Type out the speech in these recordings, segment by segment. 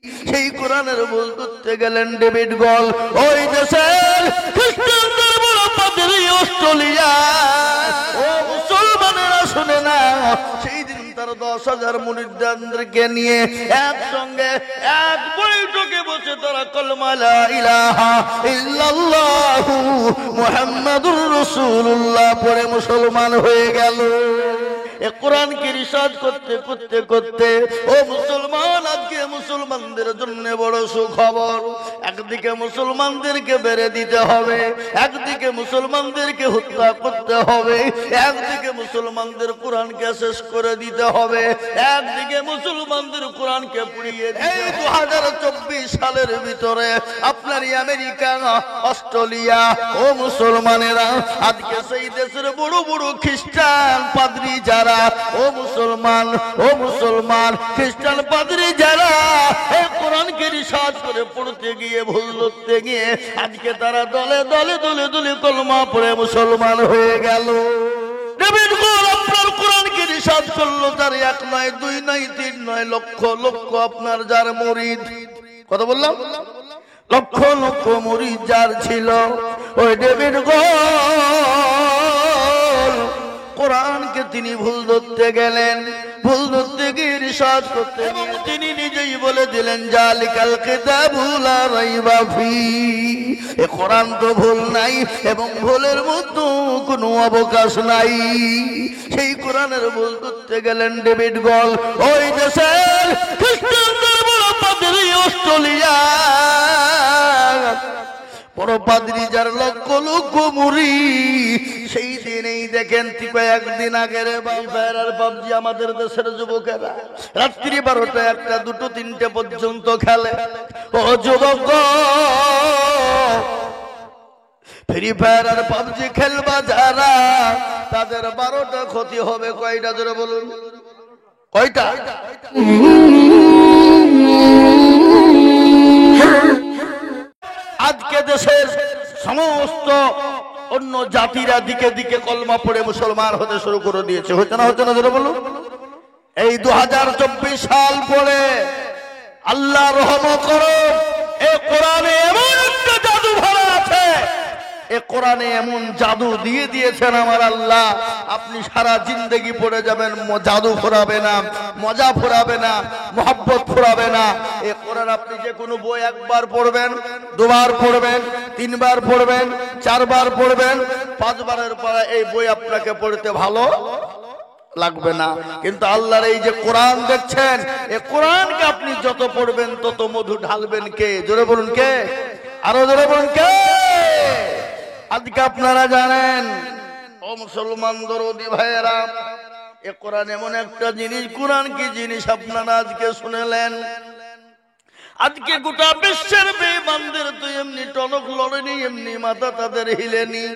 সেই কোরআনের ভুল ধরতে গেলেন ডেভিড গল। ওই দেশের খ্রিস্টানদের বড় পাদ্রী অস্ট্রেলিয়া। ও মুসলমানেরা শুনে না, সেই দিন তার 10,000 মুরিদদেরকে নিয়ে একসঙ্গে এক বৈঠকে বসে তারা কলমা লা ইলাহা ইল্লাল্লাহু মুহাম্মাদুর রাসূলুল্লাহ পড়ে মুসলমান হয়ে গেল। এ কোরআনকে রিসার্চ করতে করতে করতে ও মুসলমান, আজকে মুসলমানদের জন্য বড় সুখবর। একদিকে মুসলমানদেরকে বেড়ে দিতে হবে, একদিকে মুসলমানদেরকে হত্যা করতে হবে, একদিকে মুসলমানদের কোরআনকে শেষ করে দিতে হবে, একদিকে মুসলমানদের কোরআনকে পুড়িয়ে দিতে হবে। 2024 সালের ভিতরে আপনার আমেরিকা, অস্ট্রেলিয়া ও মুসলমানেরা, আজকে সেই দেশের বড় বড় খ্রিস্টান পাদ্রী যারা, ও মুসলমান খ্রিস্টান পাদ্রী যারা এই কোরআনকে রিসার্চ করে পড়তে গিয়ে ভুল ধরতে গিয়ে আজকে তারা দলে দলে দলে দলে কলমা পড়ে মুসলমান হয়ে গেল। ডেভিড গল আপনার কোরআনকে রিসার্চ করলো, তার 1 নয় 2 নয় 3 নয় লক্ষ লক্ষ আপনার যার মুরিদ, কত বললাম, লক্ষ লক্ষ মুরিদ যার ছিল, ওই ডেভিড গল কোরআনকে তিনি ভুল ধরতে গেলেন, ভুল ধরতে গিয়ে রিসার্চ করতে এবং তিনি নিজেই বলে দিলেন জালিকাল কিতাবু লা রাইবা ফি, এ কোরআন তো ভুল নাই এবং ভুলের মতো কোনো অবকাশ নাই। সেই কোরআনের ভুল ধরতে গেলেন ডেভিড গল। ওই দেশের খ্রিস্টানদের বড় পাদ্রী অস্ট্রেলিয়া, বড় পাদ্রী যার লক্ষ লক্ষ মুরিদ, সেই দিনেই দেখেন কয়েকদিন আগের পাবজি আমাদের দেশের যুবকেরা রাত্রি 12টা 1টা 2টো 3টে পর্যন্ত খেলে। ও যুবক, ফ্রি ফায়ার আর পাবজি খেলবা যারা, তাদের 12টা ক্ষতি হবে কয়টা জোরে বলুন, কয়টা? আজকে দেশের সমস্ত অন্য জাতিরা দিকে দিকে কলমা পড়ে মুসলমান হতে শুরু করে দিয়েছে, হচ্ছে না হচ্ছে না জোরে বলুন। এই 2024 সাল পরে আল্লাহ রহমত করো, এ কোরআনে এমন একটা জাদু ভরা আছে, এ কোরআনে এমন জাদু দিয়ে দিয়েছেন আমার আল্লাহ, আপনি সারা জিন্দেগি পড়ে যাবেন, জাদু ফুরাবে না, মজা ফুরাবে না, মোহাব্বত ফুরাবে না। এ কোরআন আপনি যে কোনো বই 1 বার পড়বেন, 2 বার পড়বেন, 3 বার পড়বেন, 4 বার পড়বেন, 5 বারের পরে এই বই আপনাকে পড়তে ভালো লাগবে না। কিন্তু আল্লাহর এই যে কোরআন দেখছেন, এই কোরআনকে আপনি যত পড়বেন তত মধু ঢালবেন কে? জোরে বলুন কে, আরো জোরে বলুন কে? আজকে আপনারা জানেন ও মুসলমান দরদি ভাইয়েরা, এ কোরআন এমন একটা জিনিস, কোরআন কি জিনিস আপনারা আজকে শুনলেন। আজকে গোটা বিশ্বের বেঈমানদের তো এমনি টনক লড়েনি, এমনি মাথা তাদের হিলেনি।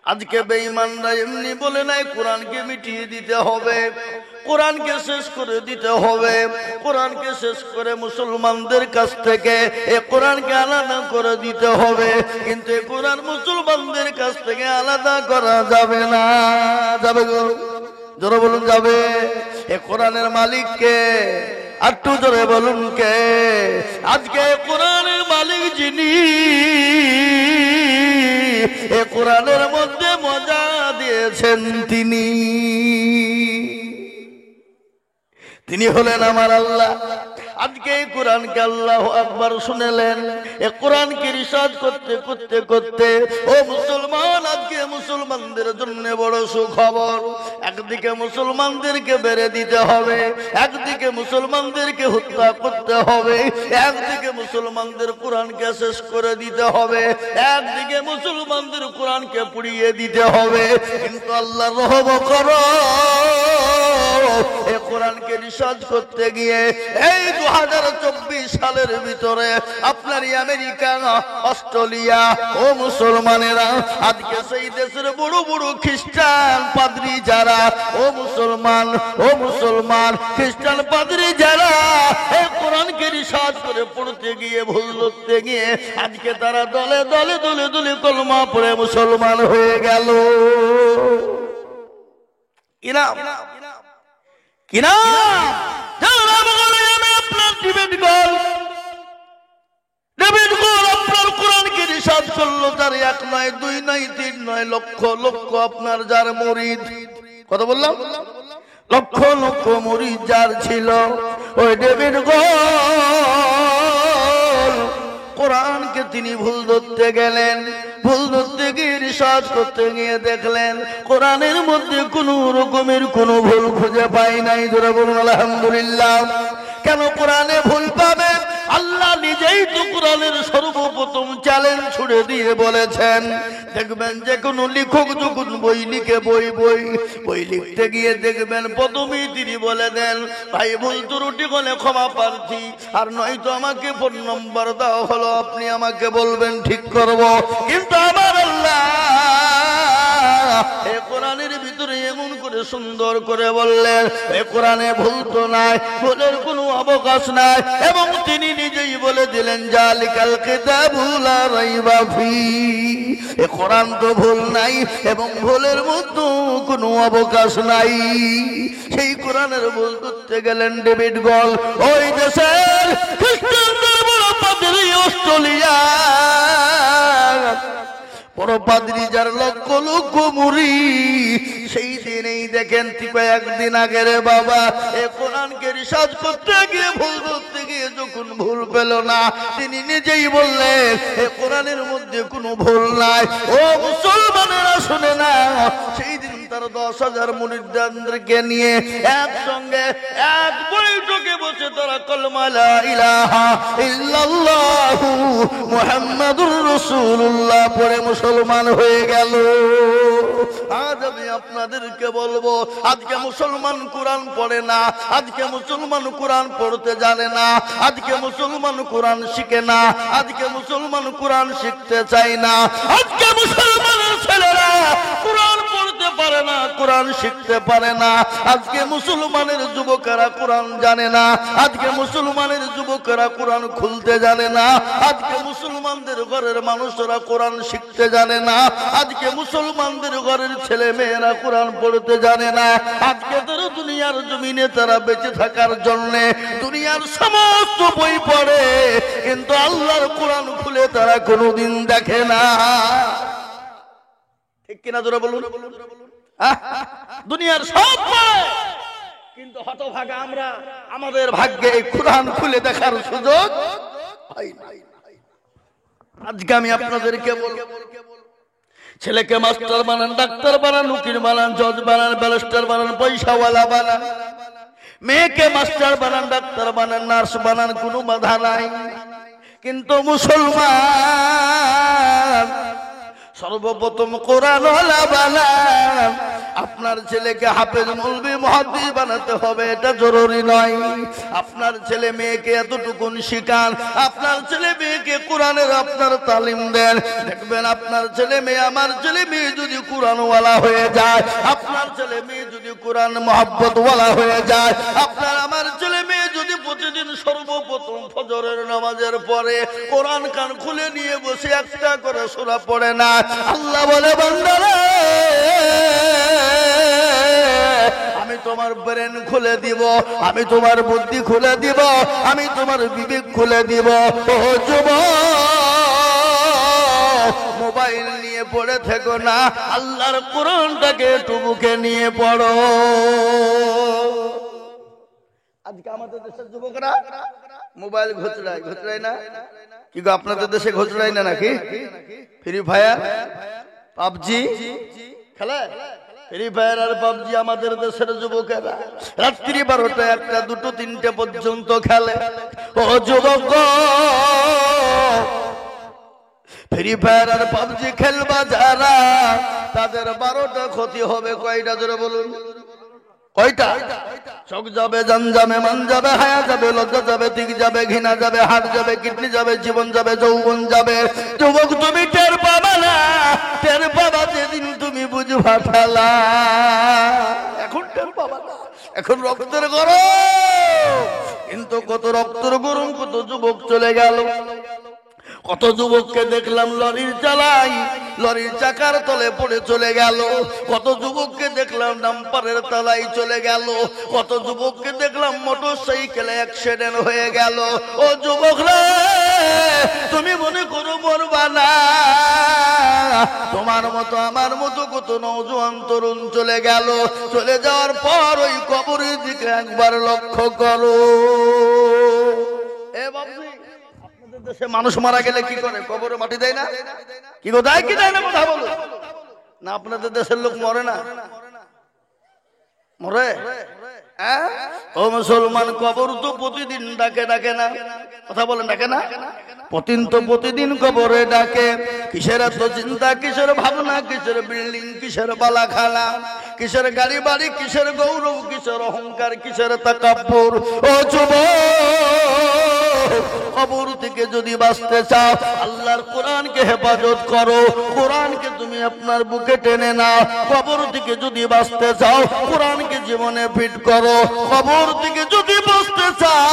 আজকে বেঈমানরা এমনি বলে নাই কোরআনকে মিটিয়ে দিতে হবে, কোরআনকে শেষ করে দিতে হবে, কোরআনকে শেষ করে মুসলমানদের কাছ থেকে এ কোরআনকে আলাদা করে দিতে হবে। কিন্তু এ কোরআন মুসলমানদের কাছ থেকে আলাদা করা যাবে না। যাবে গো, জোরে বলুন যাবে। এ কোরআনের মালিক কে? একটু জোরে বলুন কে? আজকে কোরআনের মালিক যিনি, এ কোরআনের মধ্যে মজা দিয়েছেন তিনি হলেন আমার আল্লাহ। আজকে এই কোরআনকে আল্লাহু আকবার শুনেলেন, এই কোরআনকে রিসার্চ করতে করতে করতে ও মুসলমান, আজকে মুসলমানদের জন্য বড় সুখবর। একদিকে মুসলমানদেরকে বেড়ে দিতে হবে, একদিকে মুসলমানদেরকে হত্যা করতে হবে, একদিকে মুসলমানদের কোরআনকে শেষ করে দিতে হবে, একদিকে মুসলমানদের কোরআনকে পুড়িয়ে দিতে হবে। কিন্তু আল্লাহ রহম করো, এই কোরআনকে রিসার্চ করতে গিয়ে এই 2024 সালের ভিতরে আপনার আমেরিকা, অস্ট্রেলিয়া ও মুসলমানেরা, আজকে সেই দেশের বড় বড় খ্রিস্টান পাদ্রী যারা, ও মুসলমান খ্রিস্টান পাদ্রী যারা এই কোরআনকে রিসার্চ করে পড়তে গিয়ে ভুল ধরতে গিয়ে আজকে তারা দলে দলে দলে দলে কলমা পড়ে মুসলমান হয়ে গেল। কিনা আপনার ডেভিড গল আপনার এক নয়, দুই নয়, তিন নয়, লক্ষ লক্ষ আপনার যার মুরিদ, কত বললাম, লক্ষ লক্ষ মুরিদ যার ছিল, ওই ডেভিড গোল কোরআনকে তিনি ভুল ধরতে গেলেন। ভুল ধরতে গিয়ে রিসার্চ করতে গিয়ে দেখলেন কোরআনের মধ্যে কোন রকমের কোন ভুল খুঁজে পাই নাই। ধরে বলুন আলহামদুলিল্লাহ। কেন কোরআনে ভুল পাবে? আল্লাহ নিজেই তো কোরআনের সর্বপ্রথম চ্যালেঞ্জ ছুড়ে দিয়ে বলেছেন, দেখবেন যে কোনো লেখক যখন বই লিখে বই লিখতে গিয়ে দেখবেন প্রথমেই তিনি বলে দেন, ভাই ভুল ত্রুটি হলে ক্ষমা প্রার্থী, আর নয়তো আমাকে ফোন নম্বর দেওয়া হলো, আপনি আমাকে বলবেন ঠিক করব। কিন্তু আমার আল্লাহ এ কোরআনের ভিতরে এমন করে সুন্দর করে বললেন, এ কোরআনে ভুল তো নাই, ভুলের কোনো অবকাশ নাই। এবং তিনি নিজেই বলে দিলেন, জালিকাল কিতাবু লা রাইবা ফি, এ কোরআন তো ভুল নাই এবং ভুলের মধ্যে কোনো অবকাশ নাই। সেই কোরআনের ভুল করতে গেলেন ডেভিড গল, ওই দেশের খ্রিস্টানদের বড় পাদ্রী, অস্ট্রেলিয়া বড় পাদ্রী, যার লক্ষ লক্ষ মুরিদ। সেই দিনেই দেখেন কয়েকদিন আগে রে বাবা, এ কোরআনকে রিসার্চ করতে গিয়ে ভুল ধরতে গিয়ে যখন ভুল পেল না, তিনি নিজেই বললেন এ কোরআনের মধ্যে কোনো ভুল নাই। ও মুসলমানেরা শুনে না, সেই দিন তার 10,000 মুরিদদেরকে নিয়ে একসঙ্গে এক বৈঠকে বসে তারা কলমা লা ইলাহা ইল্লাল্লাহু মুহাম্মাদুর রাসূলুল্লাহ পড়ে মুসলমান হয়ে গেল। আজ আমি আপনাদেরকে বলবো, আজকে মুসলমান কোরআন পড়ে না, আজকে মুসলমান কোরআন পড়তে জানে না, আজকে মুসলমান কোরআন শিখে না, আজকে মুসলমান কোরআন শিখতে চায় না, আজকে মুসলমানের ছেলেরা কোরআন পড়তে পারে না, কোরআন শিখতে পারে না, আজকে মুসলমানের যুবকেরা কোরআন জানে না, আজকে মুসলমানের যুবকেরা কোরআন খুলতে জানে না, আজকে মুসলমানদের ঘরের মানুষরা কোরআন শিখতে জানে না, আজকে মুসলমানদের ঘরের ছেলে মেয়েরা কোরআন পড়তে জানে না। আজকে তারা দুনিয়ার জমিনে তারা বেঁচে থাকার জন্য দুনিয়ার সমস্ত বই পড়ে, কিন্তু আল্লাহর কোরআন খুলে তারা কোনোদিন দেখে না। ঠিক কিনা জোরে বলুন? দুনিয়ার সব পড়ে, কিন্তু হতভাগা আমরা, আমাদের ভাগ্যে এই কোরআন খুলে দেখার সুযোগ হয় না। আজকে আমি আপনাদেরকে বলবো, ছেলেকে মাস্টার বানান, ডাক্তার বানান, উকিল বানান, জজ বানান, ব্যারিস্টার বানান, পয়সাওয়ালা বানান, মেয়েকে মাস্টার বানান, ডাক্তার বানান, নার্স বানান, কোনো বাধা নাই। কিন্তু মুসলমান সর্বপ্রথম কোরআনওয়ালা বানান। আপনার ছেলেকে হাফেজ, মৌলভী, মুহাদ্দিস বানাতে হবে এটা জরুরি নয়। আপনার ছেলে মেয়েকে এতটুকুন শিখান, আপনার ছেলে মেয়েকে কোরআনের আপনার তালিম দেন। দেখবেন আপনার ছেলে মেয়ে, আমার ছেলে মেয়ে যদি কোরআনওয়ালা হয়ে যায়, আপনার ছেলে মেয়ে যদি কোরআন মহব্বতওয়ালা হয়ে যায়, আপনার আমার ছেলে মেয়ে যদি প্রতিদিন সর্বপ্রথম ফজরের নামাজের পরে কোরআন কান খুলে নিয়ে বসে একটা করে সূরা পড়ে না, আল্লাহ বলে বান্দারে আমি তোমার ব্রেন খুলে দিব, আমি তোমার বুদ্ধি খুলে দিব, আমি তোমার বিবেক খুলে দিব। ও যুবক, মোবাইল নিয়ে পড়ে থেকো না, আল্লাহর কোরআনটাকে একটু মুখে নিয়ে পড়ো। আজকে আমাদের দেশের যুবকরা মোবাইল ঘুচড়ায় না কি গো? আপনাদের দেশে ঘুচড়ায় না নাকি? ফ্রি ফায়ার, পাবজি খেলে, ফ্রি ফায়ার আর পাবজি আমাদের দেশের যুবকেরা রাত্রি 12টা, 1টা, 2টো, 3টে পর্যন্ত খেলে। ও যুবক, ফ্রি ফায়ার আর পাবজি খেলবা যারা, তাদের 12টা ক্ষতি হবে। কয়টা জোরে বলুন? কয়টা? চোখ যাবে, জান যাবে, মান যাবে, হায়া যাবে, লজ্জা যাবে, দিক যাবে, ঘৃণা যাবে, হাড় যাবে, কিডনি যাবে, জীবন যাবে, যৌবন যাবে। যুবক তুমি টের পাবা না, টের পাবা যেদিন তুমি বুঝবা ঠেলা। এখন টের পাবা না, এখন রক্তের গরম। কিন্তু কত রক্তের গরম, কত যুবক চলে গেল। কত যুবককে দেখলাম লরির চালাই, লরির চাকার তলে পড়ে চলে গেল। কত যুবককে দেখলাম ডাম্পারের তলায় চলে গেল। কত যুবককে দেখলাম মোটর সাইকেলে অ্যাক্সিডেন্ট হয়ে গেল। ও যুবক রে, তুমি মনে করো মরবা না, তোমার মতো আমার মতো কত নওজোয়ান তরুণ চলে গেল, চলে যাওয়ার পর ওই কবরের দিকে একবার লক্ষ্য করো। এ বাবজি, আপনাদের দেশে মানুষ মারা গেলে কি করে? কবরে মাটি দেয় না? কি গো, দেয় কি দেয় না? কথা বলো না। আপনাদের দেশের লোক মরে না? মরে? ও মুসলমান, কবর তো প্রতিদিন ডাকে, ডাকে না? কথা বলেন, ডাকে না? প্রতিদিন কবরে ডাকে। কিসের এত চিন্তা, কিসের ভাবনা, কিসের বিল্ডিং, কিসের বালাখানা, কিসের গাড়ি বাড়ি, কিসের গৌরব, কিসের অহংকার, কিসের তাকাব্বুর? ও যুবক, কবর থেকে যদি বাঁচতে চাও, আল্লাহর কোরআনকে হেফাজত করো, কোরআনকে তুমি আপনার বুকে টেনে নাও। কবর থেকে যদি বাঁচতে চাও, কোরআনকে জীবনে ফিট করো। কবর থেকে যদি বাঁচতে চাও,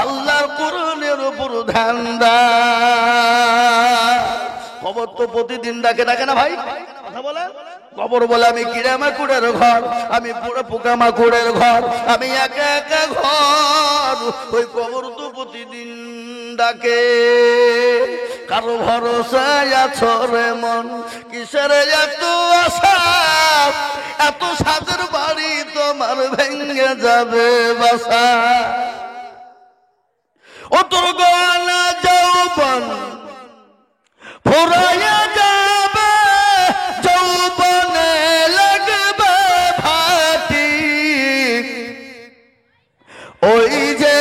আল্লাহর কোরআনের উপর ধ্যান দাও। কবর তো প্রতিদিন ডাকে, ডাকে না ভাই? কথা বলে। কবর বলে আমি কিরামাকুড়ের ঘর, আমি পুরো পোকামাকুড়ের ঘর, আমি একা একা ঘর। ওই কবর তো প্রতিদিন ডাকে। কারো ভরসায় আছো রে মন, কিসের এত আশা? এত সাজের বাড়ি তোমার ভেঙে যাবে বাসা। ও তোর গলা যৌবন ফুরাইয়া যাবে, যৌবনে লাগবে ভাটি। ওই যে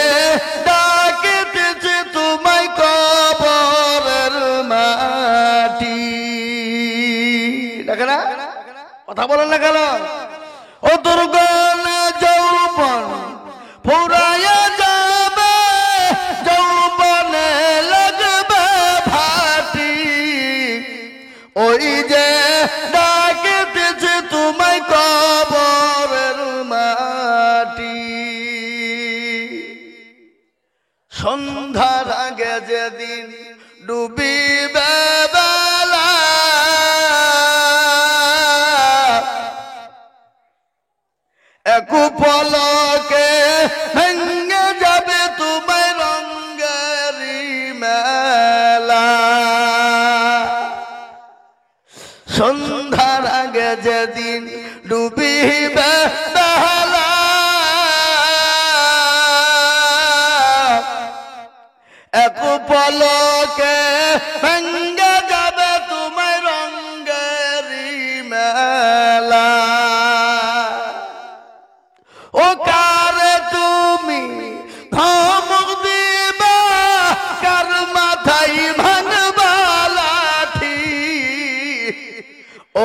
ডাকিতেছে তোমায় কবরের মাটি। দেখে না? কথা বলেন না কেন? ও তোর গলা যৌবন ফুরাইয়া যাবে, যৌবনে লাগবে ভাটি। ওই যে ডাকিতেছে তোমায় কবরের মাটি। সন্ধ্যার আগে যেদিন ডুবিবে বেলা, এক পলকে ভেঙে যাবে তোমায় রঙ্গেরি মেলা। সন্ধ্যার আগে যেদিন ডুবিবে বেলা, এক পলকে ভেঙে যাবে তোমায় রঙ্গেরি মেলা। ও কারে তুমি ধমক দিবা, কার মাথায় ভাঙবা লাঠি।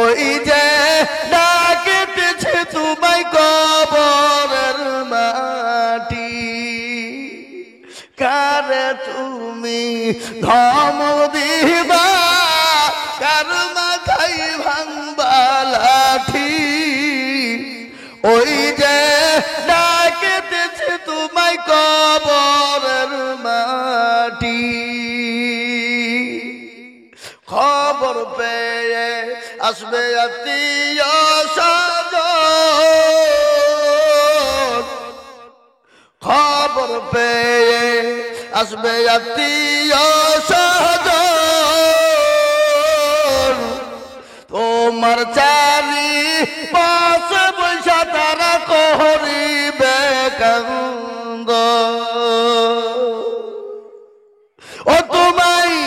ওই যে ডাকিতেছে তোমায় কবরের মাটি। কারে তুমি ধমক দিবা, কার মাথায় ভাঙবা লাঠি। ওই যে ডাকিতেছে তোমায় কবরের মাটি। খবর পেয়ে আসবে আত্মীয় স্বজন, খবর পেয়ে আসবে আত্মীয় স্বজন। তোমার চারি পাশে বৈশা তারা করিবে কান্দ। ও তোমায়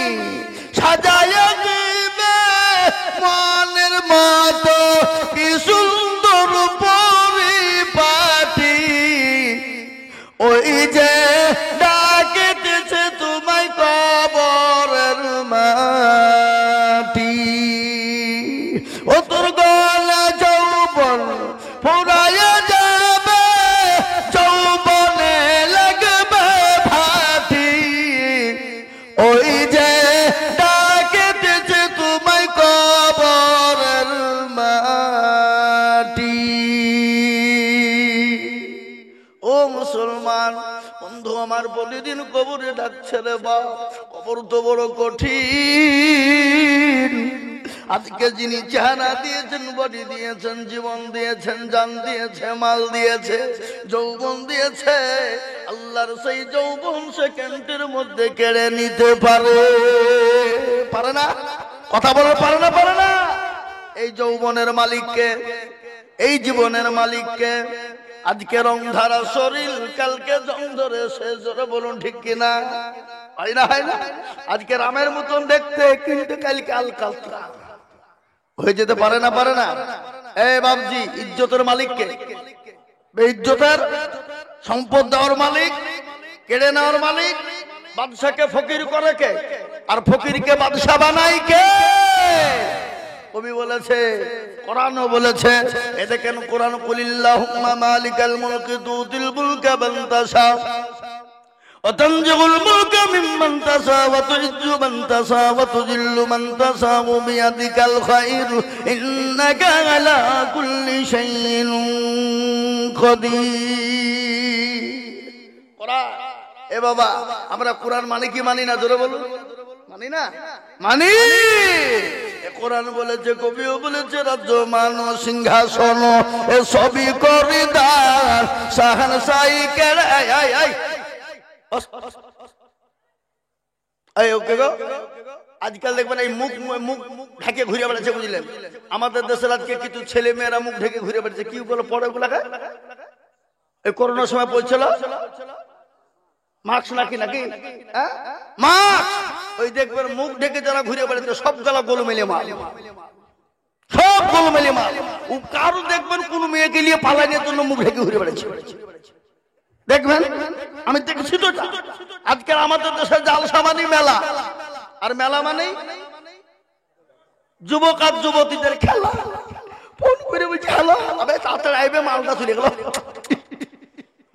সাজাইয়া দিবে মনের মতো কি সুন্দর পরিপাটি। ওই যে ডাকিতেছে তোমায় কবরের মাটি। ও তোর গলা যৌবন ফুরাইয়া যাবে, যৌবনে লাগবে ভাটি। ওই যে ডাকিতেছে তোমায় কবরের মাটি। ও মুসলমান বন্ধু আমার, প্রতিদিন কবরে ডাকছে রে বাপ। কবর তো বড় কঠিন। আজকে যিনি চেহারা দিয়েছেন, বডি দিয়েছেন, জীবন দিয়েছেন, জান দিয়েছে, মাল দিয়েছে, যৌবন দিয়েছে, আল্লাহর সেই যৌবন সেকেন্ডের মধ্যে কেড়ে নিতে পারে। পারে না, কথা বলে পারে না, পারে না। এই যৌবনের মালিককে, এই জীবনের মালিককে। আজকে রং ধারা শরীর, কালকে জং ধরে সে জোরে বলুন ঠিক কিনা? হয় না, হয় না? আজকে রামের মতন দেখতে, কিন্তু কালকে আল কালকা হয়ে যেতে পারে না, পারে না? এই বাবজি, ইজ্জতের মালিককে, ইজ্জতের সম্পদ দেওয়ার মালিক, কেড়ে নেওয়ার মালিক, বাদশাকে ফকির করে কে, আর ফকিরকে বাদশা বানাই কে? কবি বলেছে, কোরআনও বলেছে। এ দেখেন কোরআন, কুলিল্লাহুম্মা মালিকাল মুলকি তুতিল মুলকা মান তাশা ওয়া তানজিউল মুলকা মিম্মান তাশা ওয়া তুইজ্জু মান তাশা ওয়া তুযিল্লু মান তাশা বিয়াদিকাল খায়র ইন্নাকা আলা কুল্লি শাইইন কাদির। কোরআন। এ বাবা, আমরা কোরআন মানি কি মানি না? জোরে বলুন। মানি না? মানি। কোরআন বলেছে, কবিও বলেছে, রাজ্য মান সিংহাসন এ সবই করিদার শাহনশাহী কেড়ে। আজকাল দেখবেন এই মুখ মুখ ঢেকে ঘুরে বেড়াচ্ছে, বুঝলেন? আমাদের দেশের আজকে কিছু ছেলে মেয়েরা মুখ ঢেকে ঘুরে বেড়াচ্ছে। কি বলে পড়ে ওগুলাকে? এই করোনার সময় পড়ছিল মাস্ক নাকি নাকি মাস্ক, ওই দেখবেন মুখ ঢেকে যারা ঘুরে বেড়াচ্ছে সব গলা গোলমেলে মাল, সব গোলমেলে মাল। ও কারো দেখবেন কোন মেয়েকে নিয়ে পালানোর জন্য মুখ ঢেকে ঘুরে বেড়াচ্ছে, দেখবেন। আমি দেখছি তো। আজকাল আমাদের দেশের জালসা মানে মেলা, আর মেলা মানে যুবক আর যুবতীদের খেলা। ফোন করে বলছি, হ্যালো, আবে তাড়াতাড়ি আইবে, মালটা চলে গেল,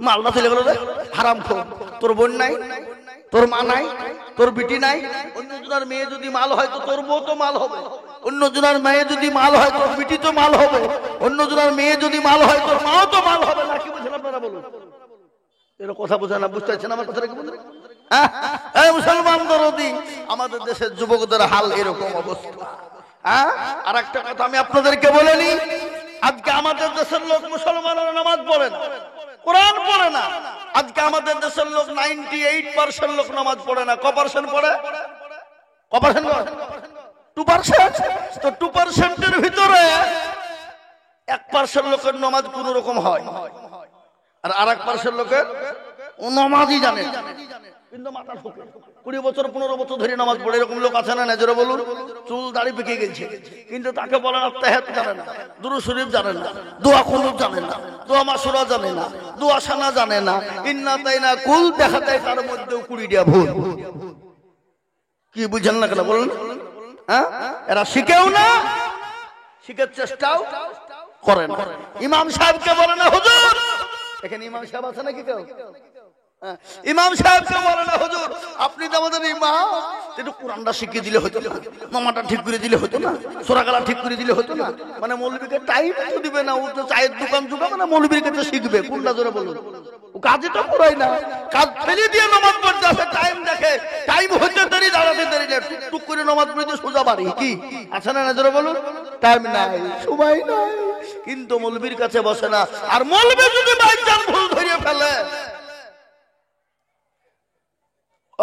মালটা চলে গেল রে হারাম খোর। তোর বোন নাই, তোর মা নাই, তোর বিটি নাই। অন্য জনের মেয়ে যদি মাল হয় তো তোর বউ তো মাল হবে, অন্য জনের মেয়ে যদি মাল হয় তোর বিটি তো মাল হবে, অন্য জনের মেয়ে যদি মাল হয় তোর মাও তো মাল হবে না। কি বলছেন আপনারা বলুন? এর কথা বোঝেন না, বুঝতে পারছেন আমার কথাটা কি বলছেন? হ্যাঁ, মুসলমান দরদি, আমাদের দেশের যুবকদের হাল এরকম অবস্থা। হ্যাঁ, আর একটা কথা আমি আপনাদেরকে বলে নি, আজকে আমাদের দেশের লোক মুসলমানরা নামাজ পড়ে না, কোরআন পড়ে না। আজকে আমাদের দেশের লোক 98% লোক নামাজ পড়ে না। কপারসেন্ট পড়ে? কপারসেন্ট 2%। তো 2% এর ভিতরে 1% লোকের নামাজ কোন রকম হয়, আর 1% লোকের নামাজই জানে কিন্তু মাথা ঠুকে 20 বছর 15 বছর ধরে নামাজ পড়ে। এরকম লোক আছে না? নজরে বলুন। চুল দাড়ি পেকে গেছে, কিন্তু তাকে বলেন তাহাজ্জুদ জানে না, দুরূদ শরীফ জানে না, দোয়া কুনুত জানে না, দোয়া মাসুরা জানে না, দোয়া সানা জানে না, ইন্না তাইনা কুল দেখা দেয় তার মধ্যেও 20টা ভুল। কি বুঝেন না কেন বলুন? হ্যাঁ, এরা শিখেও না, শিখার চেষ্টাও করে না। ইমাম সাহেবকে বলে না, হুজুর, এখানে ইমাম সাহেব আছে নাকি কেউ? ইমাম সাহেবকে বলে না, হুজুর আপনি তো আমাদের ইমাম, একটু কোরআনটা শিখিয়ে দিলে হতো না, মামাটা ঠিক করে দিলে হতো না, সূরাগালা ঠিক করে দিলে হতো না। মানে মৌলবীকে টাইম তো দিবে না, ও তো চায়ের দোকান যুগাবে না, মৌলবীর কাছে শিখবে। কোনটা জোরে বলুন? ও কাজে তো করাই না, কাজ ফেলে দিয়ে নামাজ পড়তে আসে, টাইম দেখে, টাইম হতে দেরি, দাঁড়াতে দেরি না, টুক করে নামাজ পড়তে সোজা বাড়ি। কি আছে না? জোরে বলুন। টাইম নাই, সময় নাই, কিন্তু মৌলবীর কাছে বসে না। আর মৌলবী যদি বাইচান্স ভুল ধরিয়ে ফেলে,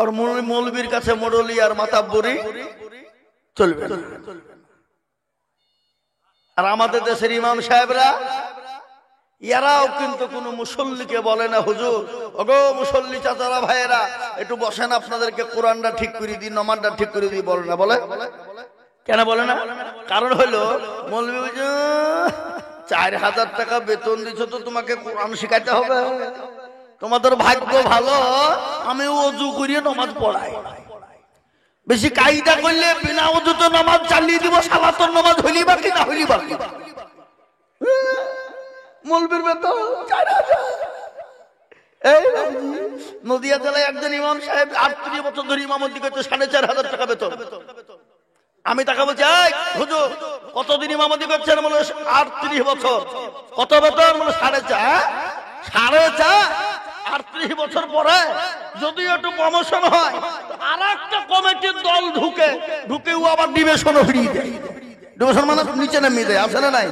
আর মৌলবীর কাছে মোড়লি আর মাতাব্বরি চলবে না। আর আমাদের দেশের ইমাম সাহেবরা এরাও কিন্তু কোন মুসল্লিকে বলে না, হুজুর ওগো মুসল্লি চাচারা ভাইয়েরা একটু বসেন, আপনাদেরকে কোরআনটা ঠিক করে দিই, নামাজটা ঠিক করে দিই, বলে না। বলে কেন বলে না? কারণ হলো মৌলবী 4000 টাকা বেতন দিচ্ছ, তো তোমাকে কোরআন শিখাইতে হবে। তোমাদের ভাগ্য ভালো, আমি ওযু করিয়ে নামাজ পড়াই। বেশি কায়দা করলে বিনা ওযুতে নামাজ চালিয়ে দিব, সালাতের নামাজ হইলি বাকি না হইলি বাকি। মৌলবীর বেতন 4000। এই নদিয়া জেলায় একজন ইমাম সাহেব 38 বছর ধরে ইমামতি করতে, 4500 টাকা বেতন। আমি তাকে বলছি, এই হুজুর কতদিন ইমামতি করছেন? বলে 38 বছর। কত বেতন? বলে 4.5। 4.5। 38 বছর পরে যদি একটু প্রমোশন হয়, আর একটা কমিটির দল ঢুকে ও আবার ডিভিশনও ফিরিয়ে দেয়। ডিভিশন মানে নিচে নামিয়ে দেয়, আছে না নাই?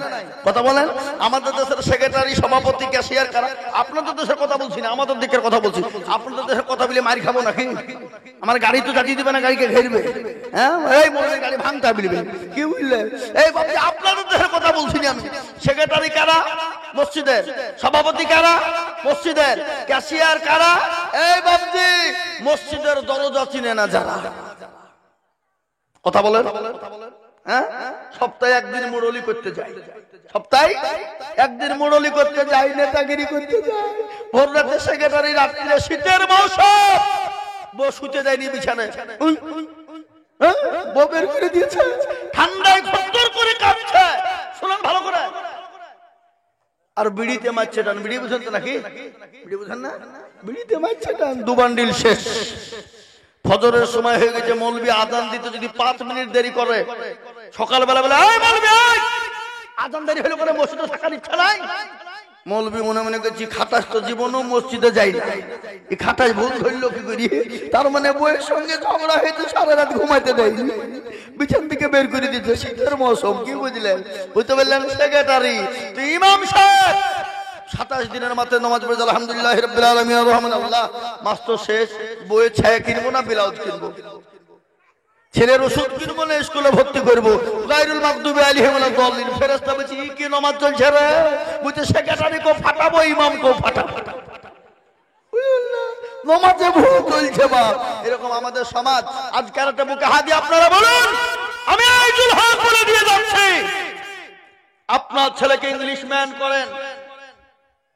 কথা বলেন। আমাদের দেশের সেক্রেটারি, সভাপতি, ক্যাশিয়ার কারা? আপনাদের দেশের কথা বলছি না, আমাদের দিকের কথা বলছি। আপনাদের দেশের কথা বলে মার খাবো নাকি? আমার গাড়ি তো চালিয়ে দিবে না, গাড়িকে ঘেরবে। হ্যাঁ, এই মোড়ের গাড়ি ভাঙতে বলবে কি বুঝলে? এই বাবজি আপনাদের দেশের কথা বলছি না আমি। সেক্রেটারি কারা? মসজিদের। সভাপতি কারা? মসজিদের। ক্যাশিয়ার কারা? এই বাবজি মসজিদের দরজা চিনে না যারা। কথা বলেন। হ্যাঁ, সপ্তাহে একদিন মুরলি করতে যাই, সপ্তাহে একদিন মুরলি করতে যাই, নেতাগিরি করতে যাই। ভোর রাতে সেক্রেটারি, রাত্রে শীতের মৌসুম বউ শুতে যায়নি বিছানায়, বউ বের করে দিয়েছে, ঠান্ডায় খদ্দর করে কাঁপছে। শুনুন ভালো করে। আর বিড়িতে মারছে টান। বিড়ি বুঝেন তো নাকি? বিড়ি বুঝেন না? বিড়িতে মারছে টান। 2 বান্ডিল শেষ। ফজরের সময় হয়ে গেছে, মৌলবি আজান দিতে যদি 5 মিনিট দেরি করে, সকালবেলা বলে এই মৌলবি আজান দেরি হলে করে মসজিদে থাকার ইচ্ছা নাই। মৌলবি মনে মনে করছি খাটাস তো জীবনও মসজিদে যাই না, এই খাটাস ভুল ধরলো কি করি? তার মানে বইয়ের সঙ্গে ঝগড়া হয়েছে, সারা রাত ঘুমাইতে দেয়, বিছান থেকে বের করে দিচ্ছে। শীতের মৌসুম, কি বুঝলেন? বুঝতে পারলেন? সেক্রেটারি তো ইমাম সাহেব 27 দিনের মাথায় নামাজ পড়ে আলহামদুলিল্লাহ রাব্বিল আলামিন আর রহমান আল্লাহ। মাস তো শেষ, বইয়ের ছায়া কিনবো না ব্লাউজ কিনবো, ছেলের ওষুধ কিনবো না স্কুলে ভর্তি করবো, গায়রুল মাগদুবি আলাইহিম ওয়ালাদ-দাল্লিন। ফেরেশতা বলছে কি নামাজ চলছে রে? বুঝতে সেক্রেটারি কো ফাটাবো, ইমাম কো ফাটাবো, নামাজে ভুল চলছে বাপ। এরকম আমাদের সমাজ। আজকের একটা বুকে হাত দিয়ে আপনারা বলুন, আমি আইজুল হক বলে দিয়ে যাচ্ছি, আপনার ছেলেকে ইংলিশ ম্যান করেন,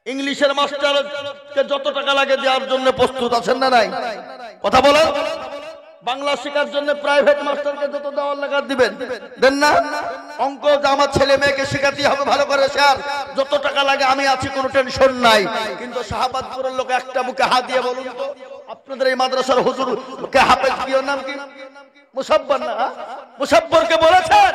ইংলিশের মাস্টারকে যত টাকা লাগে দেওয়ার জন্য প্রস্তুত আছেন না নাই? কথা বলেন। বাংলা শেখার জন্য প্রাইভেট মাস্টারকে যত দেওয়ার লাগা দিবেন, দেন না? অঙ্ক আমার ছেলে মেয়েকে শেখাতে হবে ভালো করে, স্যার যত টাকা লাগে আমি আছি, কোনো টেনশন নাই। কিন্তু শাহাবাদপুরের লোক একটা বুকে হাত দিয়ে বলুন তো, আপনাদের এই মাদ্রাসার হুজুর কে হাফেজ কি ওর নাম কি? মুসাব্বর না? মুসাব্বরকে বলেছেন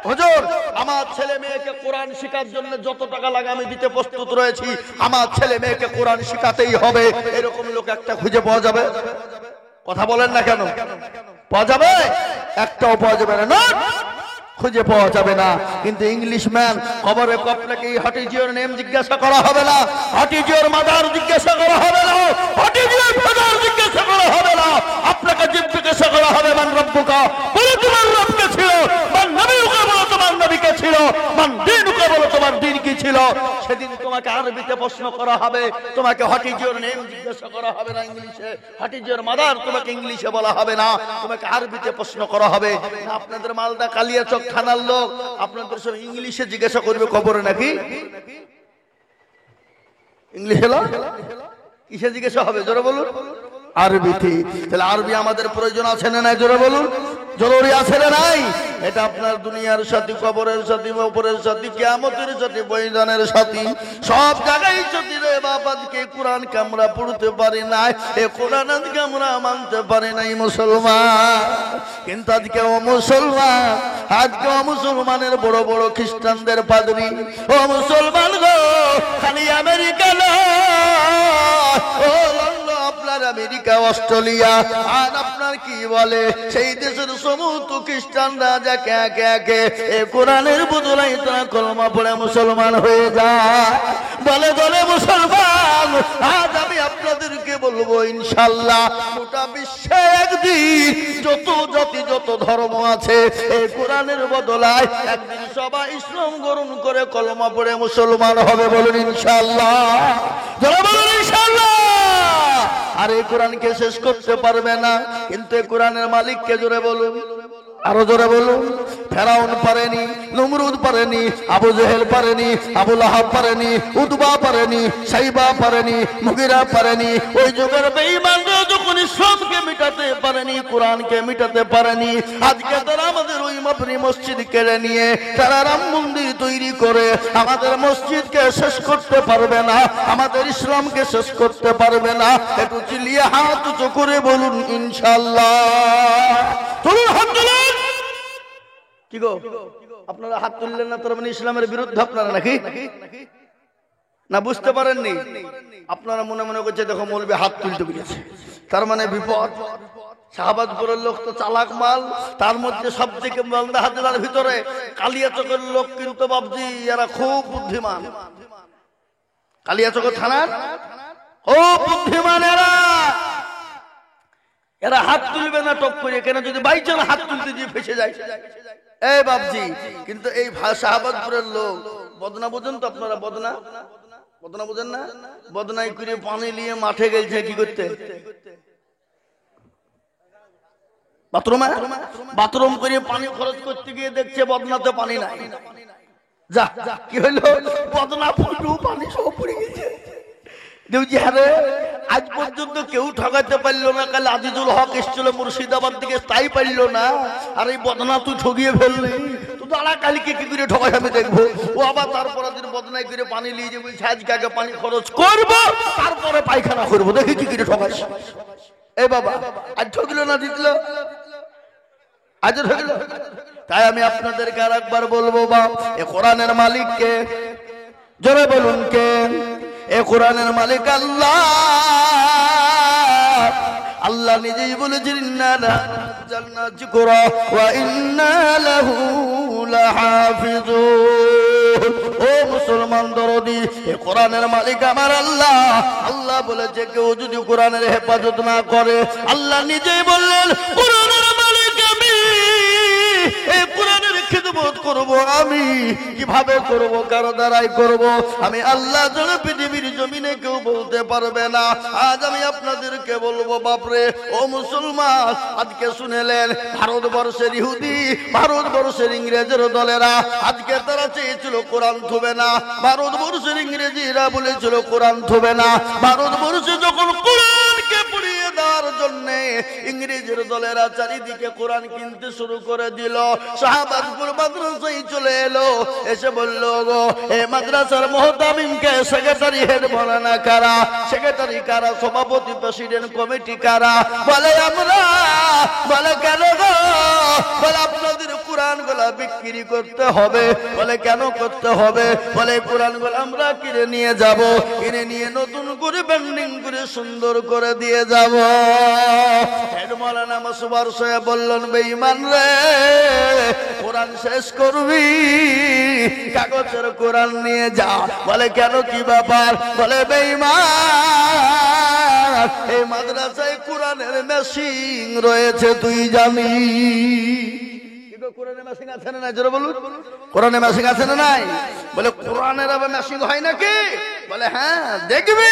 হুজুর আমার ছেলে মেয়েকে কোরআন শেখার জন্য যত টাকা লাগে আমি দিতে প্রস্তুত রয়েছি, আমার ছেলে মেয়েকে কোরআন শেখাতেই হবে। এরকম লোক একটা খুঁজে পাওয়া যাবে? কথা বলেন না কেন? পাওয়া যাবে? একটাও পাওয়া যাবে না, খুঁজে পাওয়া যাবে না। কিন্তু ইংলিশ ম্যান খবরে আপনাকে হাটিজিওর নেম জিজ্ঞাসা করা হবে না, হাটিজিওর মাদার জিজ্ঞাসা করা হবে না, হাটিজিওর ফাদার জিজ্ঞাসা করা হবে না। আপনাকে জিজ্ঞাসা করা হবে মান রব্বুকা, বলে তোমার রব কে ছিল, মান নবীকা, বলে তোমার নবী কে ছিল, মান দীনুকা, বলে তোমার দ্বীন কি ছিল। সেদিন তোমাকে আরবিতে প্রশ্ন করা হবে, তোমাকে হাটিজিওর নেম জিজ্ঞাসা করা হবে না ইংলিশে, হাটিজিওর মাদার তোমাকে ইংলিশে বলা হবে না, তোমাকে আরবিতে প্রশ্ন করা হবে। আপনাদের মালদা কালিয়াচক থানার লোক আপনাদের সব ইংলিশে জিজ্ঞাসা করবে কবরে নাকি? ইংলিশে কিসে জিজ্ঞাসা হবে? জোরে বলুন। আরবিতে। তাহলে আরবি আমাদের প্রয়োজন আছে না নাই? জোরে বলুন। জরুরি আছে না নাই? এটা আপনার দুনিয়ার সাথী, কবরের সাথী, উপরের সাথী, কিয়ামতের সাথী, ময়দানের সাথী, সব জায়গায় সাথী রে বাপ। আজকে কোরআনকে আমরা পড়তে পারি নাই, এই কোরআন আজকে আমরা মানতে পারি নাই মুসলমান। কিন্তু আজকে ও মুসলমান, আজকে ও মুসলমানের বড় বড় খ্রিস্টানদের পাদরি, ও মুসলমান গো, খালি আমেরিকা ও আপনার আমেরিকা, অস্ট্রেলিয়া, আর আপনার কি বলে সেই দেশের সমস্ত খ্রিস্টানরা যাকে একে একে এই কোরআনের বদলাই তারা কলমা পড়ে মুসলমান হয়ে যায়, বলে বলে মুসলমান। আজ আমি আপনাদেরকে বলবো ইনশাল্লাহ গোটা বিশ্বে একদিন যত জাতি যত ধর্ম আছে এই কোরআনের বদলায় একদিন সবাই ইসলাম গ্রহণ করে কলমা পড়ে মুসলমান হবে। বলুন ইনশাল্লাহ, যারা বলুন ইনশাল্লাহ। আর এই কোরআনকে শেষ করতে পারবে না, কিন্তু এই কোরআনের মালিককে জোরে বলুন, আরো জোরে বলুন। ফেরাউন পারেনি, নমরুদ পারেনি, আবু জেহেল পারেনি, আবু লাহাব পারেনি, উতবা পারেনি, সাইবা পারেনি, মুগিরা পারেনি। ওই যুগের বেঈমানরা যখন ইসলামকে মিটাতে পারেনি, কোরআনকে মিটাতে পারেনি, আজকে তারা আমাদের ওই মাপনি মসজিদ কেড়ে নিয়ে তারা রাম মন্দির তৈরি করে আমাদের মসজিদকে শেষ করতে পারবে না, আমাদের ইসলামকে শেষ করতে পারবে না। একটু চিল্লিয়ে হাত উঁচু করে বলুন ইনশাআল্লাহ। তুলুন হাত তুলুন। কি গো আপনারা হাত তুললেন না, তার মানে ইসলামের বিরুদ্ধে আপনারা নাকি? না বুঝতে পারেননি? আপনারা মনে মনে করছে দেখো মৌলবি হাত তুলতে পেরেছে, তার মানে বিপদ। শাহাবাদপুরের লোক তো চালাক মাল, তার মধ্যে সব থেকে মালদা হাজার ভিতরে কালিয়াচকের লোক কিন্তু বাবজি এরা খুব বুদ্ধিমান। কালিয়াচক থানার খুব বুদ্ধিমান এরা। এরা হাত তুলবে না টপ করে, কেন যদি বাইচান হাত তুলতে গিয়ে ফেসে যায়। এই বাপজি, কিন্তু এই শাহবাজপুরের লোক বদনা বোঝেন তো আপনারা? বদনা বদনা বোঝেন না? বদনাই করে পানি নিয়ে মাঠে গেছে কি করতে? বাথরুম করে পানি খরচ করতে গিয়ে দেখছে বদনাতে পানি নাই। যা কি হইলো, বদনা ফুটু পানি সব পড়ে গেছে। দেখছি হ্যাঁ, আজ পর্যন্ত কেউ ঠকাতে পারলো না। কাল আজিজুল হক এসেছিল মুর্শিদাবাদ থেকে, তাই পারলো না। আর এই বদনা তুই ঠকিয়ে ফেললি, তুই দাঁড়া কালকে কি করে ঠকাই আমি দেখবো। ও আবার তারপরে দিন বদনাই করে পানি নিয়ে যে বলছে আজকে আগে পানি খরচ করবো, তারপরে পায়খানা করবো, দেখি কি করে ঠকাইস। এই বাবা, আজ ঠকলো না জিতলো, আজ ঠকলো। তাই আমি আপনাদেরকে আর একবার বলবো, বাপ এ কোরআনের মালিককে জোরে বলুন কে? এ কোরআনের মালিক আল্লাহ। আল্লাহ নিজেই বলেছেন ইন্না নাযালনা যিকরা ওয়া ইন্না লাহু লাহাফিজুন। ও মুসলমান দরদি, এ কোরআনের মালিক আমার আল্লাহ। আল্লাহ বলেছে কেউ যদি কোরআনের হেফাজত না করে, আল্লাহ নিজেই বললেন কোরআনের মালিক আমি, এই কোরআনের খিদমত করব আমি। কিভাবে করব, কার দ্বারাই করব? আমি আল্লাহ ছাড়া পৃথিবীর জমিনে কেউ বলতে পারবে না। আজ আমি আপনাদেরকে বলবো বাপরে ও মুসলমান, আজকে শুনেলেন ভারতবর্ষের ইহুদি, ভারতবর্ষের ইংরেজের দলেরা আজকে তারা চেয়েছিল কোরআন থুবে না। ভারতবর্ষের ইংরেজিরা বলেছিল কোরআন থুবে না। ভারতবর্ষে যখন কোরআনকে পড়িয়ে দেওয়ার জন্য ইংরেজের দলেরা চারিদিকে কোরআন কিনতে শুরু করে দিল, শাহবাজপুর মাদ্রাসায় চলে এলো। এসে বলল গো এ মাদ্রাসার মুহতামিমকে সেক্রেটারি হেড বলে না কারা? সেক্রেটারি কারা? সভাপতি প্রেসিডেন্ট কমিটি কারা? বলে আমরা। বলে কেন গো? বলে আপনাদের কোরআন গুলা বিক্রি করতে হবে। বলে কেন করতে হবে? বলে কোরআন গুলা আমরা কিনে নিয়ে যাব, কিনে নিয়ে নতুন করে ব্যান্ডিং করে সুন্দর করে দিয়ে যাব। হেড মাওলানা মাসুবার সাহেব বললেন বেঈমান রে, কোরআন শেষ করবি, কাগজের কোরআন নিয়ে যা। বলে কেন, কি ব্যাপার? বলে বেঈমান, এই মাদ্রাসায় কোরআনের মেশিন রয়েছে তুই জানি। কোরআনের মেশিন আছে না নাই? জোরে বলুন, কোরআনের মেশিন আছে না নাই? বলে কোরআনের আবার মেশিন হয় নাকি? বলে হ্যাঁ দেখবি।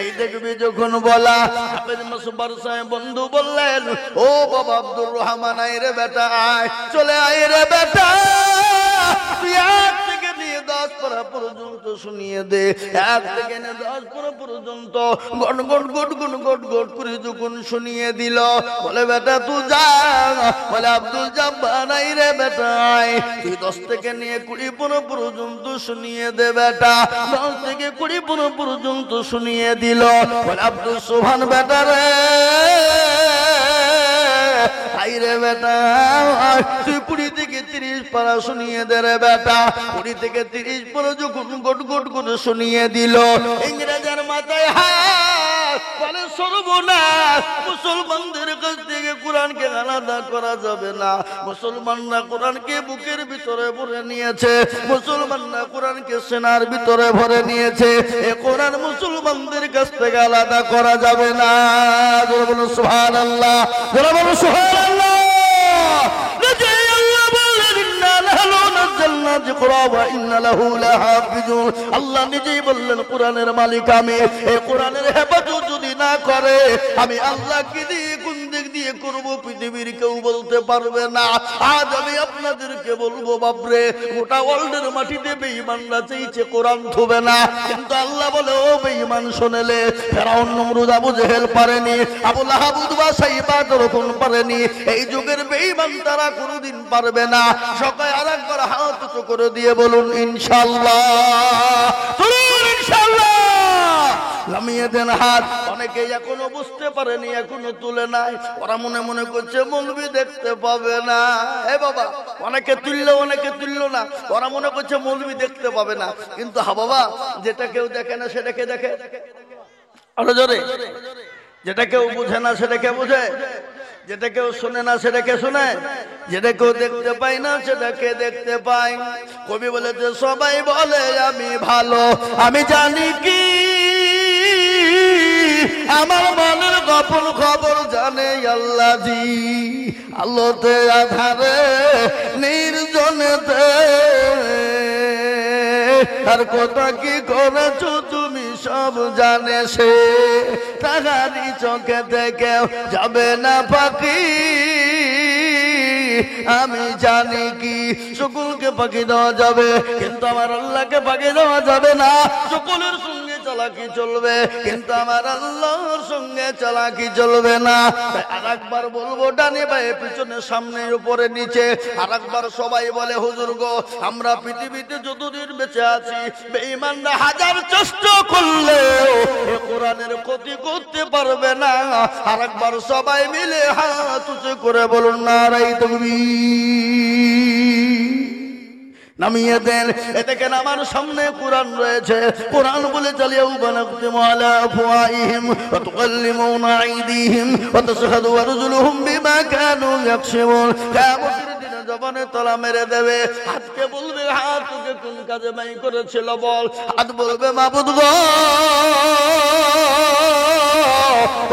এই দেখবি যখন বলা, হাফেজ মাসুবার সাহেব বন্ধু বললেন ও বাবা আব্দুর রহমান, আয় রে বেটা আয়, চলে আয় রে বেটা, তুই এক থেকে নিয়ে 10 পারা পর্যন্ত শুনিয়ে দে। এক থেকে নিয়ে 10 পারা পর্যন্ত goat goat goat goat goat goat করে যখন শুনিয়ে দিল, বলে বেটা তুই যা। বলে আব্দুল জব্বার আয় রে বেটা আয়, তুই 10 থেকে নিয়ে 20 পারা পর্যন্ত শুনিয়ে দে বেটা। 10 থেকে 20 পারা পর্যন্ত শুনিয়ে দিল। বলে আব্দুল সুবহান বেটা রে, আইরে বেটা তুই 20 থেকে 30 পারা শুনিয়ে দে রে বেটা। 20 থেকে 30 পারা যখন গট গট করে শুনিয়ে দিল, ইংরেজের মাথায় হাত। বলে সর্বনাশ, মুসলমানদের কাছ থেকে কোরআনকে আলাদা করা যাবে না। মুসলমানরা কোরআনকে বুকের ভিতরে ভরে নিয়েছে, মুসলমানরা কোরআনকে সেনার ভিতরে ভরে নিয়েছে। এ কোরআন মুসলমানদের কাছ থেকে আলাদা করা যাবে না। জোরে বলুন সুবহানাল্লাহ, জোরে বলুন সুবহানাল্লাহ। আল্লাহ নিজেই বললেন কোরআনের মালিক আমি। এই কোরআনের হেফাজত যদি না করে, আমি আল্লাহ কি দিয়ে কোন দিক দিয়ে করব পৃথিবীর কেউ বলতে পারবে না। আজ আমি আপনাদেরকে বলবো বাপরে, গোটা ওয়ার্ল্ডের মাটিতে বেঈমানরা চাইছে কোরআন থুবে না, কিন্তু আল্লাহ বলে ও বেঈমান শোনেলে, ফেরাউন নমরুদ আবু জেহেল পারেনি, আবু লাহাব উতবা সাইবা যখন পারেনি, এই যুগের বেঈমান তারা কোনোদিন পারবে না। সবাই আরেকবার হাত উঁচু করে দিয়ে বলুন ইনশাআল্লাহ, চলুন ইনশাআল্লাহ, নামিয়ে দেন হাত। অনেকে এখনো বুঝতে পারেনি, এখনো তুলে নাই। ওরা মনে মনে করছে মৌলবি দেখতে পাবে না। এ বাবা, অনেকে তুললো অনেকে তুললো না, ওরা মনে করছে মৌলবি দেখতে পাবে না। কিন্তু হা বাবা, যেটা কেউ দেখে না সেটাকে দেখে, আরো জোরে, যেটা কেউ বুঝে না সেটাকে বুঝে, যেটা কেউ শুনে না সেটাকে শুনে, যেটা কেউ দেখতে পাই না সেটাকে দেখতে পাই। কবি বলেছে সবাই বলে আমি ভালো, আমি জানি কি আমার মনের গোপন খবর জানে আল্লাহ জি, আলোতে আধারে নির্জনেতে আর কথা কি করেছো তুমি সব জানে সে, তাহারি চোখে থেকে যাবে না পাখি, আমি জানি কি সকলকে পাখি দেওয়া যাবে কিন্তু আমার আল্লাহকে পাখি দেওয়া যাবে না। সকলের সঙ্গে চালাকি চলবে কিন্তু আমার আল্লাহর সঙ্গে চালাকি চলবে না। তাই আরেকবার বলবো, ডানে বায়ে পিছনে সামনে উপরে নিচে, আরেকবার সবাই বলে হুজুর গো আমরা পৃথিবীতে যতদিন বেঁচে আছি বেঈমানরা হাজার চেষ্টা করলেও এ কোরআনের ক্ষতি করতে পারবে না। আরেকবার সবাই মিলে হাত উঁচু করে বলুন নারায়ে তাকবীর। নামিয়ে দেন। এতে কেন আমার সামনে কোরআন রয়েছে, কোরআন বলে চালিয়ে বানাকুতিমু আলা আফওয়াহিহিম ওয়া তুকাল্লিমুনা আইদিহিম ওয়া তাশহাদু আরজুলুহুম বিমা কানু ইয়াকসিবুন। কিয়ামতের দিনে জবানে তলা মেরে দেবে, হাতকে বলবে হাত তোকে কোন কাজে ব্যয় করেছিল বল, হাত বলবে মাবুদ গো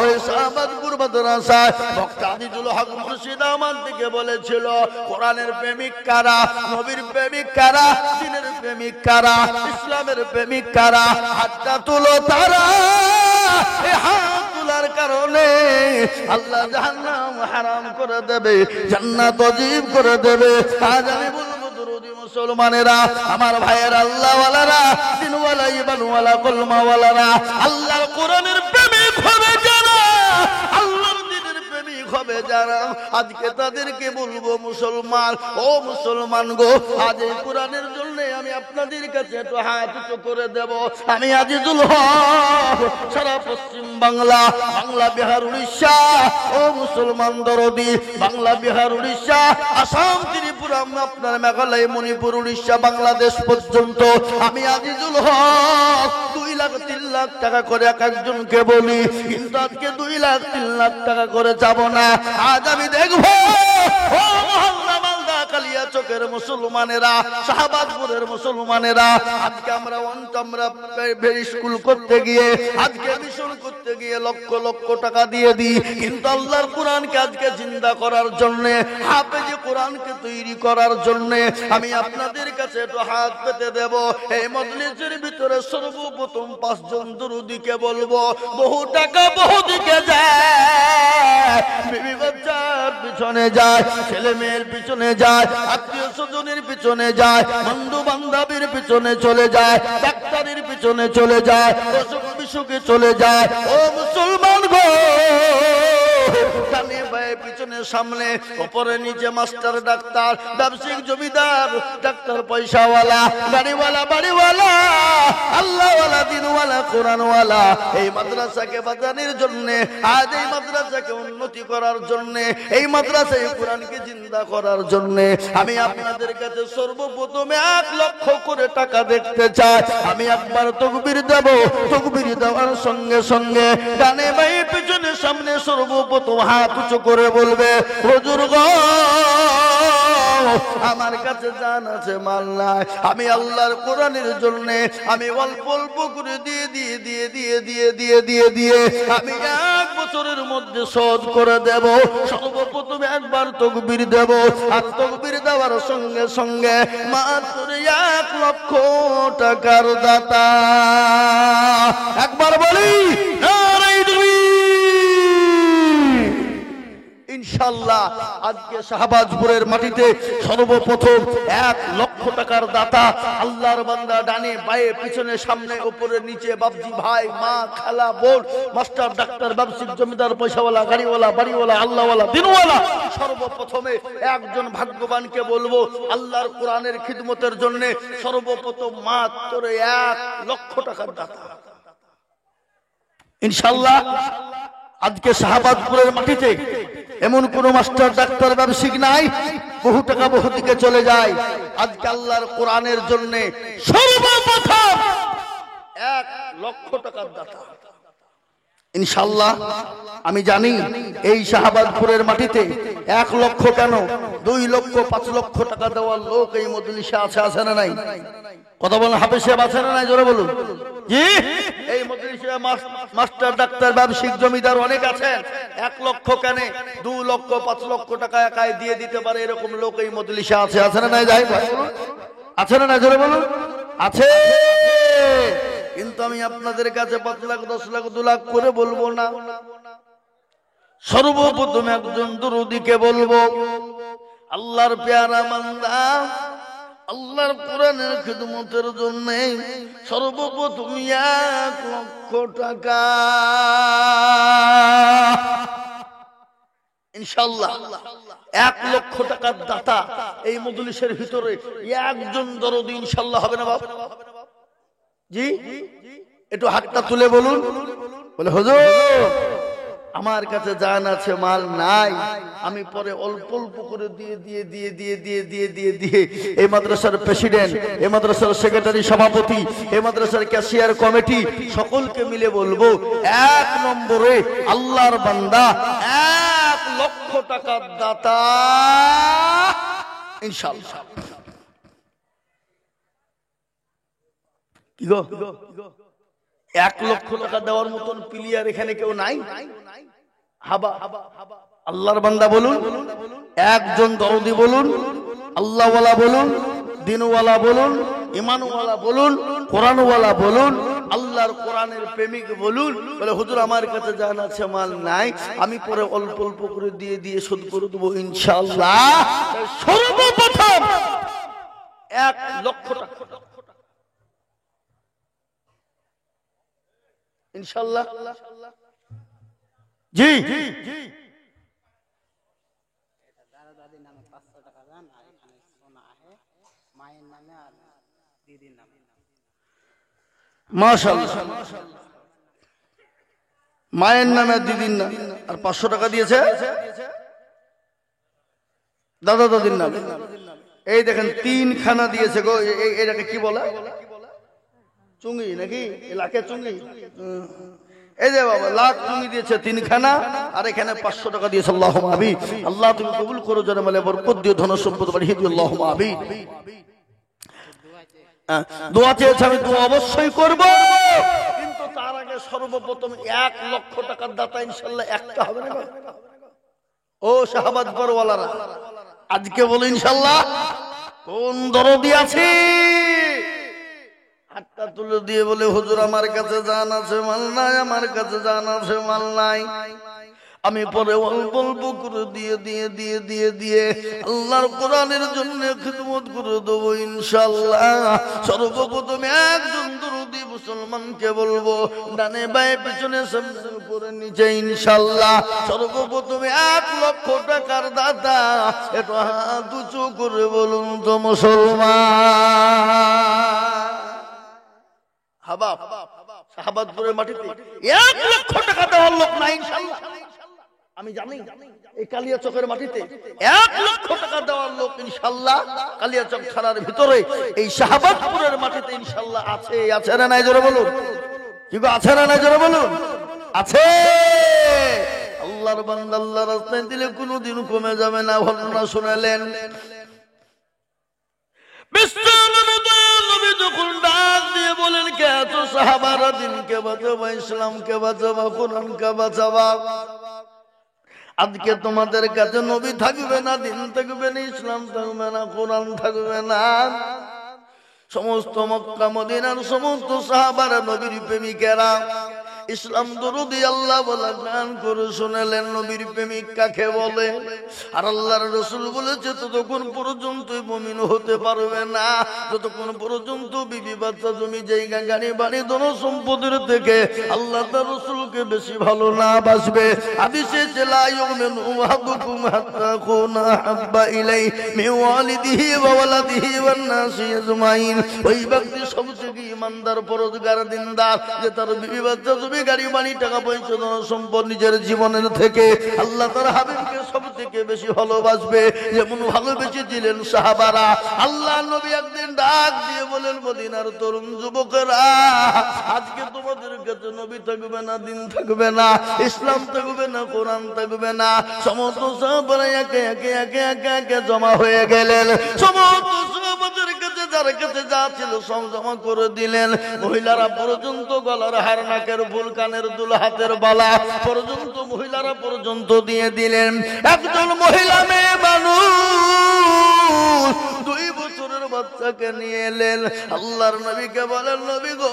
ওই সাহাবাদপুর মাদ্রাসায় বক্তা আজিজুল হক মুর্শিদ আমার দিকে বলেছিল কোরআনের প্রেমিক কারা, নবীর প্রেমিক কারা, দ্বীনের প্রেমিক কারা, ইসলামের প্রেমিক কারা, হাতটা তুলো তারা। এই হাত তোলার কারণে আল্লাহ জাহান্নাম হারাম করে দেবে, জান্নাত ওয়াজিব করে দেবে। আজ আমি বলবো দরুদি মুসলমানেরা, আমার ভাইয়ের আল্লাহওয়ালারা, দিনওয়ালা ইমানওয়ালা কলমাওয়ালারা, আল্লাহর কোরআনের প্রেমিক হবে যারা, আল্লাহর দ্বীনের প্রেমিক হবে যারা, আজকে তাদেরকে বলবো মুসলমান ও মুসলমান গো, আজ এই কোরআনের জন্য আমি আপনাদের কাছে একটু হাত উঁচু করে দেব। আমি আজিজুল হক সারা পশ্চিম বাংলা, বাংলা বিহার উড়িষ্যা ও মুসলমান দরদি, বাংলা বিহার উড়িষ্যা আসাম ত্রিপুরা আপনার মেঘালয় মণিপুর উড়িষ্যা বাংলাদেশ পর্যন্ত আমি আজিজুল হক 2 লাখ 3 লাখ টাকা করে এক একজনকে বলি, কিন্তু আজকে 2 লাখ 3 লাখ টাকা করে যাব না। আজ আমি দেখবো ও মহল্লা মালদা কালিয়া চকের মুসলমানেরা, শাহবাজপুরের মুসলমানেরা, আজকে আমরা স্কুল করতে গিয়ে, আজকে মিশন করতে গিয়ে লক্ষ লক্ষ টাকা দিয়ে দিই, কিন্তু আল্লাহর কোরআনকে আজকে জিন্দা করার জন্য, হাফেজে কোরআনকে তৈরি করার জন্য আমি আপনাদের কাছে একটু হাত পেতে দেব। এই মজলিসের ভিতরে সর্বপ্রথম 5 জন দরুদিকে বলবো, বহু টাকা বহু দিকে যায়, বিবি বাচ্চার পিছনে যায়, ছেলে মেয়ের পিছনে যায়, আত্মীয় স্বজনের পিছনে যায়, বন্ধু বান্ধবের পিছনে চলে যায়, ডাক্তারের পিছনে চলে যায়, অসুখ বিসুখে চলে যায়। ও মুসলমান গো, ডানে বায়ে পিছনে সামনে উপরে নিচে মাস্টার ডাক্তার, ব্যবসায়িক জমিদার, ডাক্তার পয়সাওয়ালা, গাড়িওয়ালা বাড়িওয়ালা, আল্লাহওয়ালা দিনওয়ালা কোরআনওয়ালা, এই মাদ্রাসাকে বাঁচানোর জন্য, আজ এই মাদ্রাসাকে উন্নতি করার জন্য, এই মাদ্রাসায় কোরআনকে জিন্দা করার জন্য আমি আপনাদের কাছে সর্বপ্রথমে 1 লক্ষ করে টাকা দেখতে চাই। আমি একবার তাকবীর দেব, তাকবীর দেওয়ার সঙ্গে সঙ্গে ডানে বায়ে পিছনে সামনে সর্বপ্রথম হাত উঁচু করে বলবে হুজুর গো আমার কাছে জান আছে মাল নাই, আমি আল্লাহর কোরআনের জন্য আমি অল্প অল্প করে দিয়ে আমি 1 বছরের মধ্যে শোধ করে দেব। সর্বপ্রথম একবার তাকবীর দেব, আর তাকবীর দেওয়ার সঙ্গে সঙ্গে মাত্র 1 লক্ষ টাকার দাতা। একবার বলি নারায়ে তাকবীর। ইনশাআল্লাহ আজকে শাহবাজপুরের মাটিতে সর্বপ্রথম 1 লক্ষ টাকার দাতা, আল্লাহর বান্দা, ডানে বায়ে পিছনে সামনে উপরে নিচে, বাপজি ভাই মা খালা বোন, মাস্টার ডাক্তার, ব্যবসায়িক জমিদার, পয়সাওয়ালা, গাড়িওয়ালা, বাড়িওয়ালা, আল্লাহওয়ালা, দিনওয়ালা, সর্বপ্রথমে একজন ভাগ্যবানকে বলবো আল্লাহর কোরআনের খিদমতের জন্য সর্বপ্রথম মাত্র 1 লক্ষ টাকার দাতা। ইনশাআল্লাহ আজকে শাহবাজপুরের মাটিতে এমন কোন মাস্টার ডাক্তার ব্যবসায়িক নাই, বহু টাকা বহু দিকে চলে যায়। আজকে আল্লাহর কোরআনের জন্য সর্বপ্রথম 1 লক্ষ টাকার দাতা। ইনশাআল্লাহ আমি জানি এই শাহবাজপুরের মাটিতে 1 লক্ষ কেন 2 লক্ষ 5 লক্ষ টাকা দেওয়ার লোক এই মজলিসে আছে না নাই? কথা বলেন, হাফেজ সাহেব আছেন না নাই জোরে বলুন। জি, এই মজলিসে মাস্টার, ডাক্তার, ব্যবসায়িক, জমিদার অনেক আছেন। 1 লক্ষ কেন 2 লক্ষ 5 লক্ষ টাকা একাই দিয়ে দিতে পারে এরকম লোক এই মজলিসে আছে। আছে না নাই যাই ভাই বলুন, আছে না নাই জোরে বলুন, আছে। কিন্তু আমি আপনাদের কাছে 5 লাখ 10 লাখ 2 লাখ করে বলবো না। সর্বপ্রথম একজন দরুদীকে বলবো, আল্লাহর পেয়ারা বান্দা, আল্লাহর কোরআনের খিদমতের জন্য সর্বপ্রথম 1 লক্ষ টাকা ইনশাআল্লাহ 1 লক্ষ টাকার দাতা এই মজলিসের ভিতরে একজন দরদি ইনশাআল্লাহ হবে না বাপ? জি, একটু হাতটা তুলে বলুন। বলে হুজুর আমার কাছে জান আছে, মাল নাই, আমি পরে অল্প অল্প করে দিয়ে এই মাদ্রাসার প্রেসিডেন্ট, এই মাদ্রাসার সেক্রেটারি, সভাপতি, এই মাদ্রাসার ক্যাশিয়ার কমিটি সকলকে মিলে বলবো 1 নম্বরে আল্লাহর বান্দা 1 লক্ষ টাকার দাতা ইনশাআল্লাহ। কি গো, 1 লক্ষ টাকা দেওয়ার মতন প্লেয়ার এখানে কেউ নাই? হাবা আল্লাহর বান্দা বলুন, একজন দরদি বলুন, আল্লাহওয়ালা বলুন, দিনওয়ালা বলুন, ইমানওয়ালা বলুন, কোরআনওয়ালা বলুন, আল্লাহর কোরআনের প্রেমিক বলুন। বলে হুজুর আমার কাছে জান আছে, মাল নাই, আমি পরে অল্প অল্প করে দিয়ে শোধ করে দেবো ইনশাআল্লাহ। সর্বপ্রথম 1 লক্ষ টাকা ইনশাআল্লাহ। জি, মাশাআল্লাহ, মায়ের নামে দিদির নাম আর 500 টাকা দিয়েছে দাদা দাদির নামে। এই দেখেন 3 খানা দিয়েছে গো। এটাকে কি বলে? চুঙ্গি নাকি? লাখে চুঙ্গি। এই যে বাবা লাখ চুঙ্গি দিয়েছে 3 খানা, আর এখানে 500 টাকা দিয়েছে। আল্লাহুম্মা আমিন। আল্লাহ তুমি কবুল করো, যেন মালে বরকত দিও, ধন সম্পদ বাড়িয়ে দিও। আল্লাহুম্মা আমিন। দোয়া চেয়েছে, আমি দোয়া অবশ্যই করব, কিন্তু তার আগে সর্বপ্রথম 1 লক্ষ টাকার দাতা ইনশাআল্লাহ একটা হবে না? ও শাহবাজ বড়ওয়ালারা আজকে বলো ইনশাআল্লাহ কোন দরদি আছে? হাতটা তুলে দিয়ে বলে হুজুর আমার কাছে জান আছে, মাল নাই, আমার কাছে জান আছে, মাল নাই, আমি পরে অল্প অল্প করে দিয়ে আল্লাহর কোরআনের জন্য খিদমত করে দেবো ইনশাআল্লাহ। সর্বপ্রথম একজন দরদি মুসলমানকে বলবো, ডানে বায়ে পিছনে সামনে উপরে নিচে ইনশাআল্লাহ সর্বপ্রথম 1 লক্ষ টাকার দাতা একটু হাত উঁচু করে বলুন তো মুসলমান। হাবাব শাহবাজপুরের মাটিতে 1 লক্ষ টাকা দেওয়ার লোক নাই ইনশাআল্লাহ। আমি জানি এই কালিয়াচকের মাটিতে 1 লক্ষ টাকা দেওয়ার লোক ইনশাআল্লাহ কালিয়াচক থানার ভিতরে এই শাহবাজপুরের মাটিতে ইনশাআল্লাহ আছে। আছে না নাই জোরে বলুন? কি গো, আছে না নাই জোরে বলুন? আছে। আল্লাহর বান্দা আল্লাহর রাস্তায় দিলে কোনোদিন কমে যাবে না। ঘটনা শুনালেন, যখন ডাক দিয়ে বলেন কে এত সাহাবারা দিনকে বাঁচাবা, ইসলামকে বাঁচাবা, কোরআনকে বাঁচাবা, আজকে তোমাদের কাছে নবী থাকবে না, দিন থাকবে না, ইসলাম থাকবে না, কোরআন থাকবে না। সমস্ত মক্কা মদিনার সমস্ত সাহাবারা নবীর প্রেমিকেরা ইসলাম দরুদি আল্লাহ বলা গান করে শুনালেন নবীর প্রেমিক কাকে বলে। আর আল্লাহর রাসূল বলেছে ততক্ষণ পর্যন্ত মুমিন হতে পারবে না যতক্ষণ পর্যন্ত বিবি বাচ্চা জমি জায়গা গাড়ি বাড়ি ধন সম্পদের থেকে আল্লাহ তার রাসূলকে বেশি ভালো না বাসবে। হাদিসে লা ইউমিনু আহাদুকুম হাত্তা কুনা হাব্বা ইলাই মিন ওয়ালিদিহি ওয়া ওয়ালাদিহি ওয়ান নাসি আজমাইন। ওই ব্যক্তি সবথেকে ঈমানদার, পরহেজগার, দিনদার যে তার বিবি বাচ্চা জমি গাড়ি বাড়ি টাকা পয়সা ধন সম্পদ নিজের জীবনের থেকে আল্লাহ তার হাবিবকে সবথেকে বেশি ভালোবাসবে যেমন ভালোবেসেছিলেন সাহাবারা। আল্লাহ নবী একদিন ডাক দিয়ে বলেন, মদিনার তরুণ যুবকেরা, আজকে তোমাদের কাছে নবী থাকবে না, দিন থাকবে না, ইসলাম থাকবে না, কোরআন থাকবে না। সমস্ত সাহাবারা একে একে জমা হয়ে গেলেন। সমস্ত সাহাবাদের কাছে যার কাছে যা ছিল সব জমা করে দিলেন। মহিলারা পর্যন্ত গলার হার, নাকের ফুল, কানের দুল, হাতের বালা পর্যন্ত মহিলারা পর্যন্ত দিয়ে দিলেন। একজন মহিলা মেয়ে মানুষ 2 বছরের বাচ্চাকে নিয়ে এলেন। আল্লাহর নবীকে বলেন, নবী গো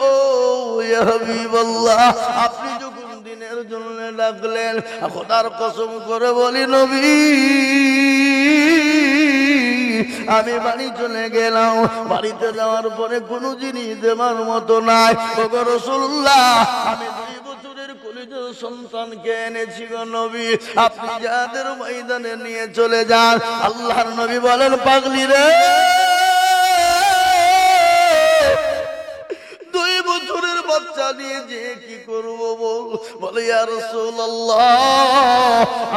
ইয়া হাবিবাল্লাহ, আপনি যখন দিনের জন্য ডাকলেন, খোদার কসম করে বলি নবী, আমি বাড়ি চলে গেলাম। বাড়িতে যাওয়ার পরে কোনো জিনিস দেওয়ার মতো নাই। ওগো রাসূলুল্লাহ, আমি 2 বছরের কলিজার সন্তানকে এনেছি গো নবী, আপনি যাদের ময়দানে নিয়ে চলে যান। আল্লাহর নবী বলেন, পাগলি রে, 2 বছরের বাচ্চা নিয়ে যে কি করবো বল? বলে ইয়া রাসূলুল্লাহ,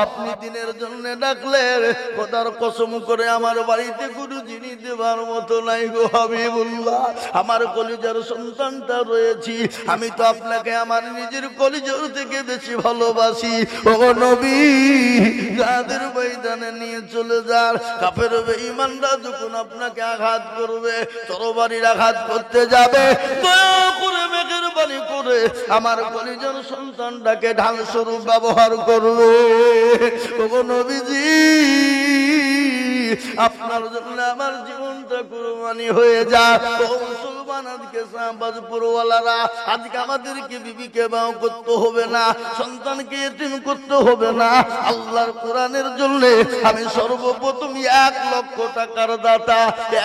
আপনি দিনের জন্য ডাকলেন, খোদার কসম করে আমার বাড়িতে কোনো জিনিস দেবার মতো নাই গো হাবিবুল্লাহ। আমার কলিজার সন্তানটা রয়েছি, আমি তো আপনাকে আমার নিজের কলিজার থেকে বেশি ভালোবাসি। ও নবী, যাদের ময়দানে নিয়ে চলে যান। কাফের বেঈমানরা যখন আপনাকে আঘাত করবে, তরবারির আঘাত করতে যাবে, দয়া করে মেহেরবানি করে আমার কলিজার সন্তানটাকে ঢাল স্বরূপ ব্যবহার করবে। ওগো নবীজি, আপনার জন্য আমার জীবনটা কুরবানি হয়ে যায়। ও মুসলমান, আজকে শাহবাজপুরওয়ালারা, আজকে আমাদেরকে বিবিকে বাও করতে হবে না, সন্তানকে এতিম করতে হবে না। আল্লাহর কোরআনের জন্য আমি সর্বপ্রথম 1 লক্ষ টাকার দাতা,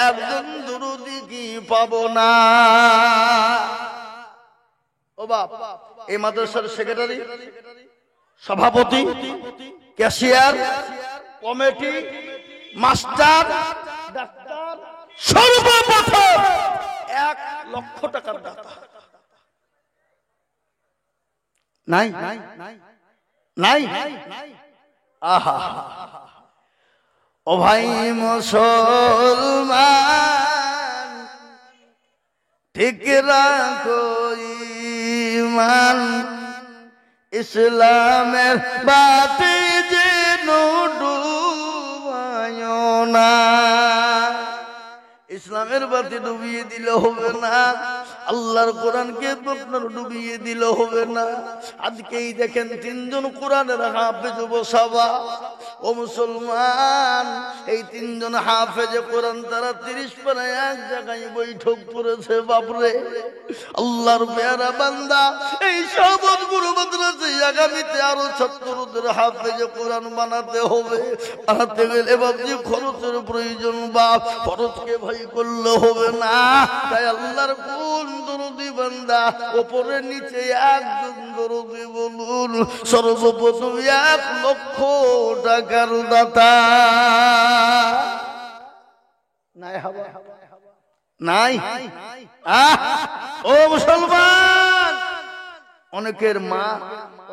একজন দুরুদি কি পাবো না? ও বাপ, এই মাদ্রাসার সেক্রেটারি, সভাপতি, ক্যাশিয়ার, কমিটি, মাস্টার, ডাক্তার, সর্বপ্রথম 1 লক্ষ টাকার দাতা। নাই নাই আহা, ও ভাই মুসলমান, ঠিক রাখো ঈমান, ইসলামের বাতি যেন ডুবায় না। ইসলামের বাতি ডুবিয়ে দিলে হবে না, আল্লাহর কোরআনকে আপনার ডুবিয়ে দিলে হবে না। আজকেই দেখেন 3 জন কোরআনের হাফেজ বসাবা। ও মুসলমান, এই 3 জন হাফেজে কোরআন তারা 30 পারায় এক জায়গায় বৈঠক করেছে। বাপরে, আল্লাহর পেয়ারা বান্দা, এই শপথ গুরু মাদ্রাসায় আগামীতে আরো ছাত্রদের হাফেজে কোরআন বানাতে হবে। বানাতে গেলে বাপজি খরচের প্রয়োজন। বাপ, খরচকে ভয় করলে হবে না। তাই আল্লাহর কোন দরদি বান্দা, ওপরে নিচে একজন দরদি বলুন, সর্বপ্রথম 1 লক্ষ টাকার দাতা। নাই হাবা নাই। ও মুসলমান, অনেকের মা,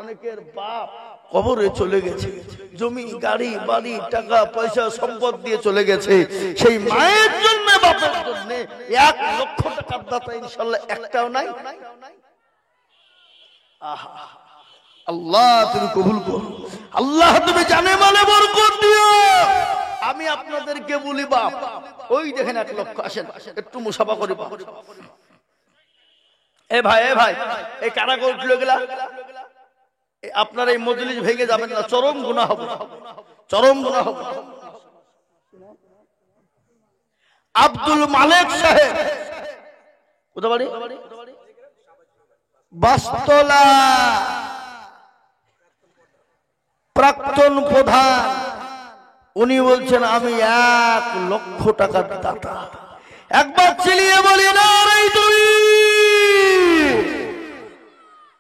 অনেকের বাপ কবরে চলে গেছে, জমি, গাড়ি, বাড়ি, টাকা পয়সা, সম্পদ দিয়ে চলে গেছে। সেই মায়ের জন্য, বাপের জন্য 1 লক্ষ টাকার দাতা ইনশাআল্লাহ একটাও নাই। আহা, আল্লাহ তুমি কবুল করো, আল্লাহ তুমি জানে মানে বরকত দিও। আমি আপনাদেরকে বলি বাপ, ওই দেখেন 1 লক্ষ, আসেন একটু মুসাফা করি। এ ভাই, এ ভাই, এই কারাগর উঠলো গেলা, আপনার এই মজলিস ভেঙে যাবেন না, চরম গুনাহ হবে, চরম গুনাহ হবে। আব্দুল মালিক সাহেব, কোথায় বাড়ি? বাস্তলা, প্রাক্তন প্রধান, উনি বলছেন আমি 1 লক্ষ টাকার দাতা। একবার চিলিয়ে বলি না রে তুই,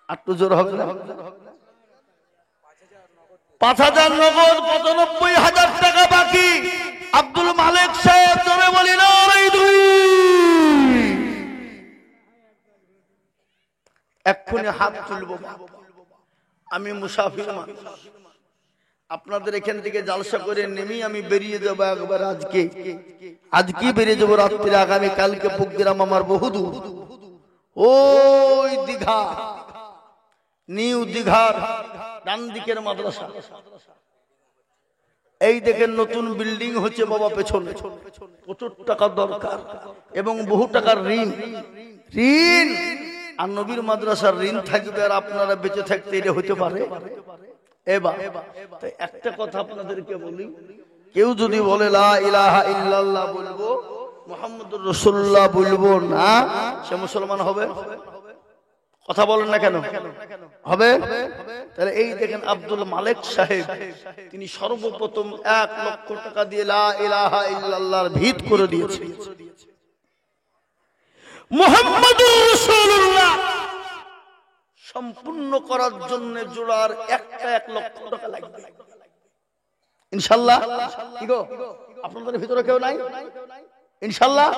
একটু জোর হবে না? 5,000 নগদ, 95,000 টাকা বাকি। আব্দুল মালিক সাহেব, জোরে বলি না রে তুই। এক্ষুনি হাত তুলবো। আমি মুসাফির মানুষ, আপনাদের এখান থেকে জালসা করে নেমেই আমি বেরিয়ে যাবো একবার। আজকে বেরিয়ে যাবো রাত্রে। আগামী কালকে প্রোগ্রাম আমার বহুদূর, ওই দীঘা, নিউ দীঘার ডান দিকের মাদ্রাসা। এই দেখেন নতুন বিল্ডিং হচ্ছে বাবা, পেছনে প্রচুর টাকা দরকার এবং বহু টাকার ঋণ। আর নবীর মাদ্রাসার ঋণ থাকবে আর আপনারা বেঁচে থাকতে এটা হতে পারে? এবার তাই একটা কথা আপনাদেরকে বলি, কেউ যদি বলে লা ইলাহা ইল্লাল্লাহ বলবো, মুহাম্মদুর রাসূলুল্লাহ বলবো না, সে মুসলমান হবে? কথা বলেন না কেন? হবে? তাহলে এই দেখেন আব্দুল মালেক সাহেব, তিনি সর্বপ্রথম 1 লক্ষ টাকা দিয়ে লা ইলাহা ইল্লাল্লাহর ভিত করে দিয়েছে। মুহাম্মদুর রাসূলুল্লাহ সম্পূর্ণ করার জন্য জোড়ার একটা 1 লক্ষ টাকা লাগবে ইনশাআল্লাহ। কি গো, আপনাদের ভিতরে কেউ নাই ইনশাআল্লাহ?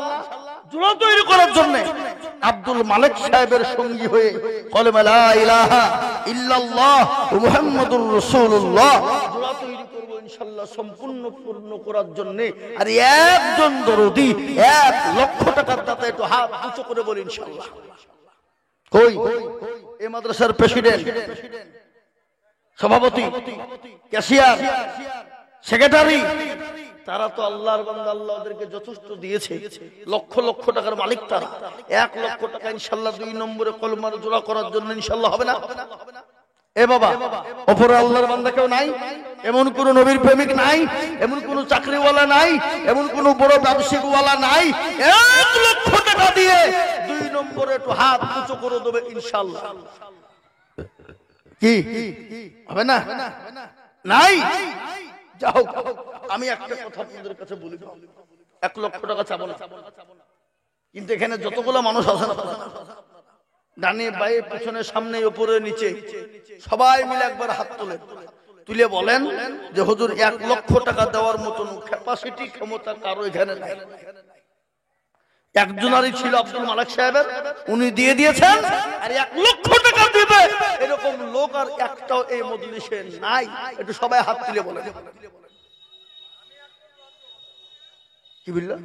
জোড়া তৈরি করার জন্য আব্দুল মালেক সাহেবের সঙ্গী হয়ে কলেমা লা ইলাহা ইল্লাল্লাহ মুহাম্মাদুর রাসূলুল্লাহ জোড়া তৈরি করব ইনশাআল্লাহ সম্পূর্ণ পূর্ণ করার জন্য। আর একজন দরদি 1 লক্ষ টাকার দাতা একটু হাত উঁচু করে বলি ইনশাআল্লাহ। কই এই মাদ্রাসার প্রেসিডেন্ট, সভাপতি, ক্যাশিয়ার, সেক্রেটারি, তারা তো আল্লাহর বান্দা, আল্লাহ ওদেরকে যথেষ্ট দিয়েছে। লক্ষ লক্ষ টাকার মালিক তারা। 1 লক্ষ টাকা ইনশাআল্লাহ 2 নম্বরে কলমার জোড়া করার জন্য ইনশাআল্লাহ হবে না? এ বাবা, ওপরে আল্লাহর বান্দা কেউ নাই? এমন কোন নবীর প্রেমিক নাই? এমন কোন চাকরিওয়ালা নাই? এমন কোন বড় ব্যবসায়িকওয়ালা নাই? 1 লক্ষ টাকা দিয়ে 2 নম্বরে একটু হাত উঁচু করে দেবে ইনশাআল্লাহ। কি হবে না? নাই? যাও, আমি একটা কথা আপনাদের কাছে বলি, 1 লক্ষ টাকা চাবো না, কিন্তু এখানে যতগুলো মানুষ আছে না, ডানে বায়ে পিছনে সামনে উপরে নিচে সবাই মিলে একবার হাত তুলে বলেন যে হুজুর 1 লক্ষ টাকা দেওয়ার মতন ক্যাপাসিটি, ক্ষমতা কারো এখানে নাই। একজনারই ছিল আব্দুল মালেক সাহেবের, উনি দিয়ে দিয়েছেন। আর 1 লক্ষ টাকা দিবে এরকম লোক আর একটাও এই মজলিসে নাই। একটু সবাই হাত তুলে বলেন। কি বললা?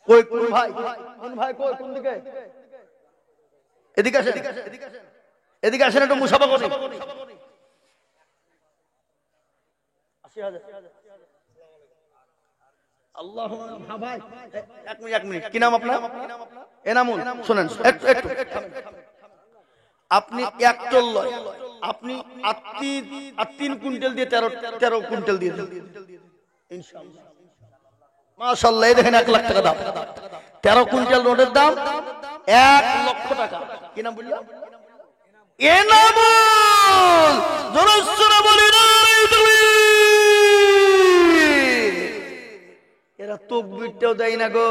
কই কোন ভাই? কোন ভাই কই? কোন দিকে? এদিকে আসেন, এদিকে আসেন, একটু মুসাফা করি। 80,000। আল্লাহ ভাই, 1 মিনিট। কি নাম আপনার? এনামুল। শুনেন একটু, আপনি 1 টন লয়, আপনি 3 কুইন্টাল দিয়ে 13 কুইন্টাল দিয়ে দেন ইনশাআল্লাহ। মাশাআল্লাহ, এই দেখেন 1 লাখ টাকা দাম, 13 কুইন্টাল রোডের দাম 1 লক্ষ টাকা। কি নাম বললেন? এনামুল। জোরে বলি না তুমি। এরা তাকবীরটাও দেয় না গো,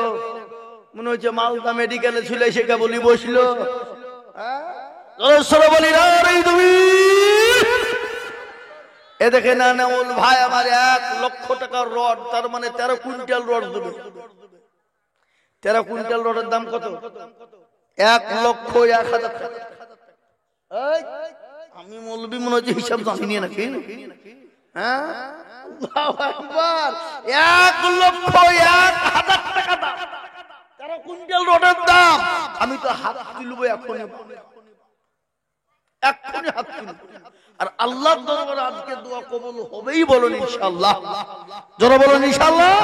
মনে হচ্ছে মালদা মেডিকেলে ছিল সে কেবলই বসলো। জোরে বলি না তুমি। এ দেখে না এনামুল ভাই আমার 1 লক্ষ টাকার রড, তার মানে 13 কুইন্টাল রড দেবে। 13 কুইন্টাল রডের দাম কত? 1,01,000 টাকা। আমি মৌলবি মনে হচ্ছে হিসাব জানি নাকি? হ্যাঁ, 1,01,000 টাকা দাম, 13 কুইন্টাল রডের দাম। আমি তো হাত তুলবো এখনই হাত তুলবো। আর আল্লাহর দরবারে আজকে দোয়া কবুল হবেই, বলুন ইনশাআল্লাহ। যারা বলুন ইনশাআল্লাহ।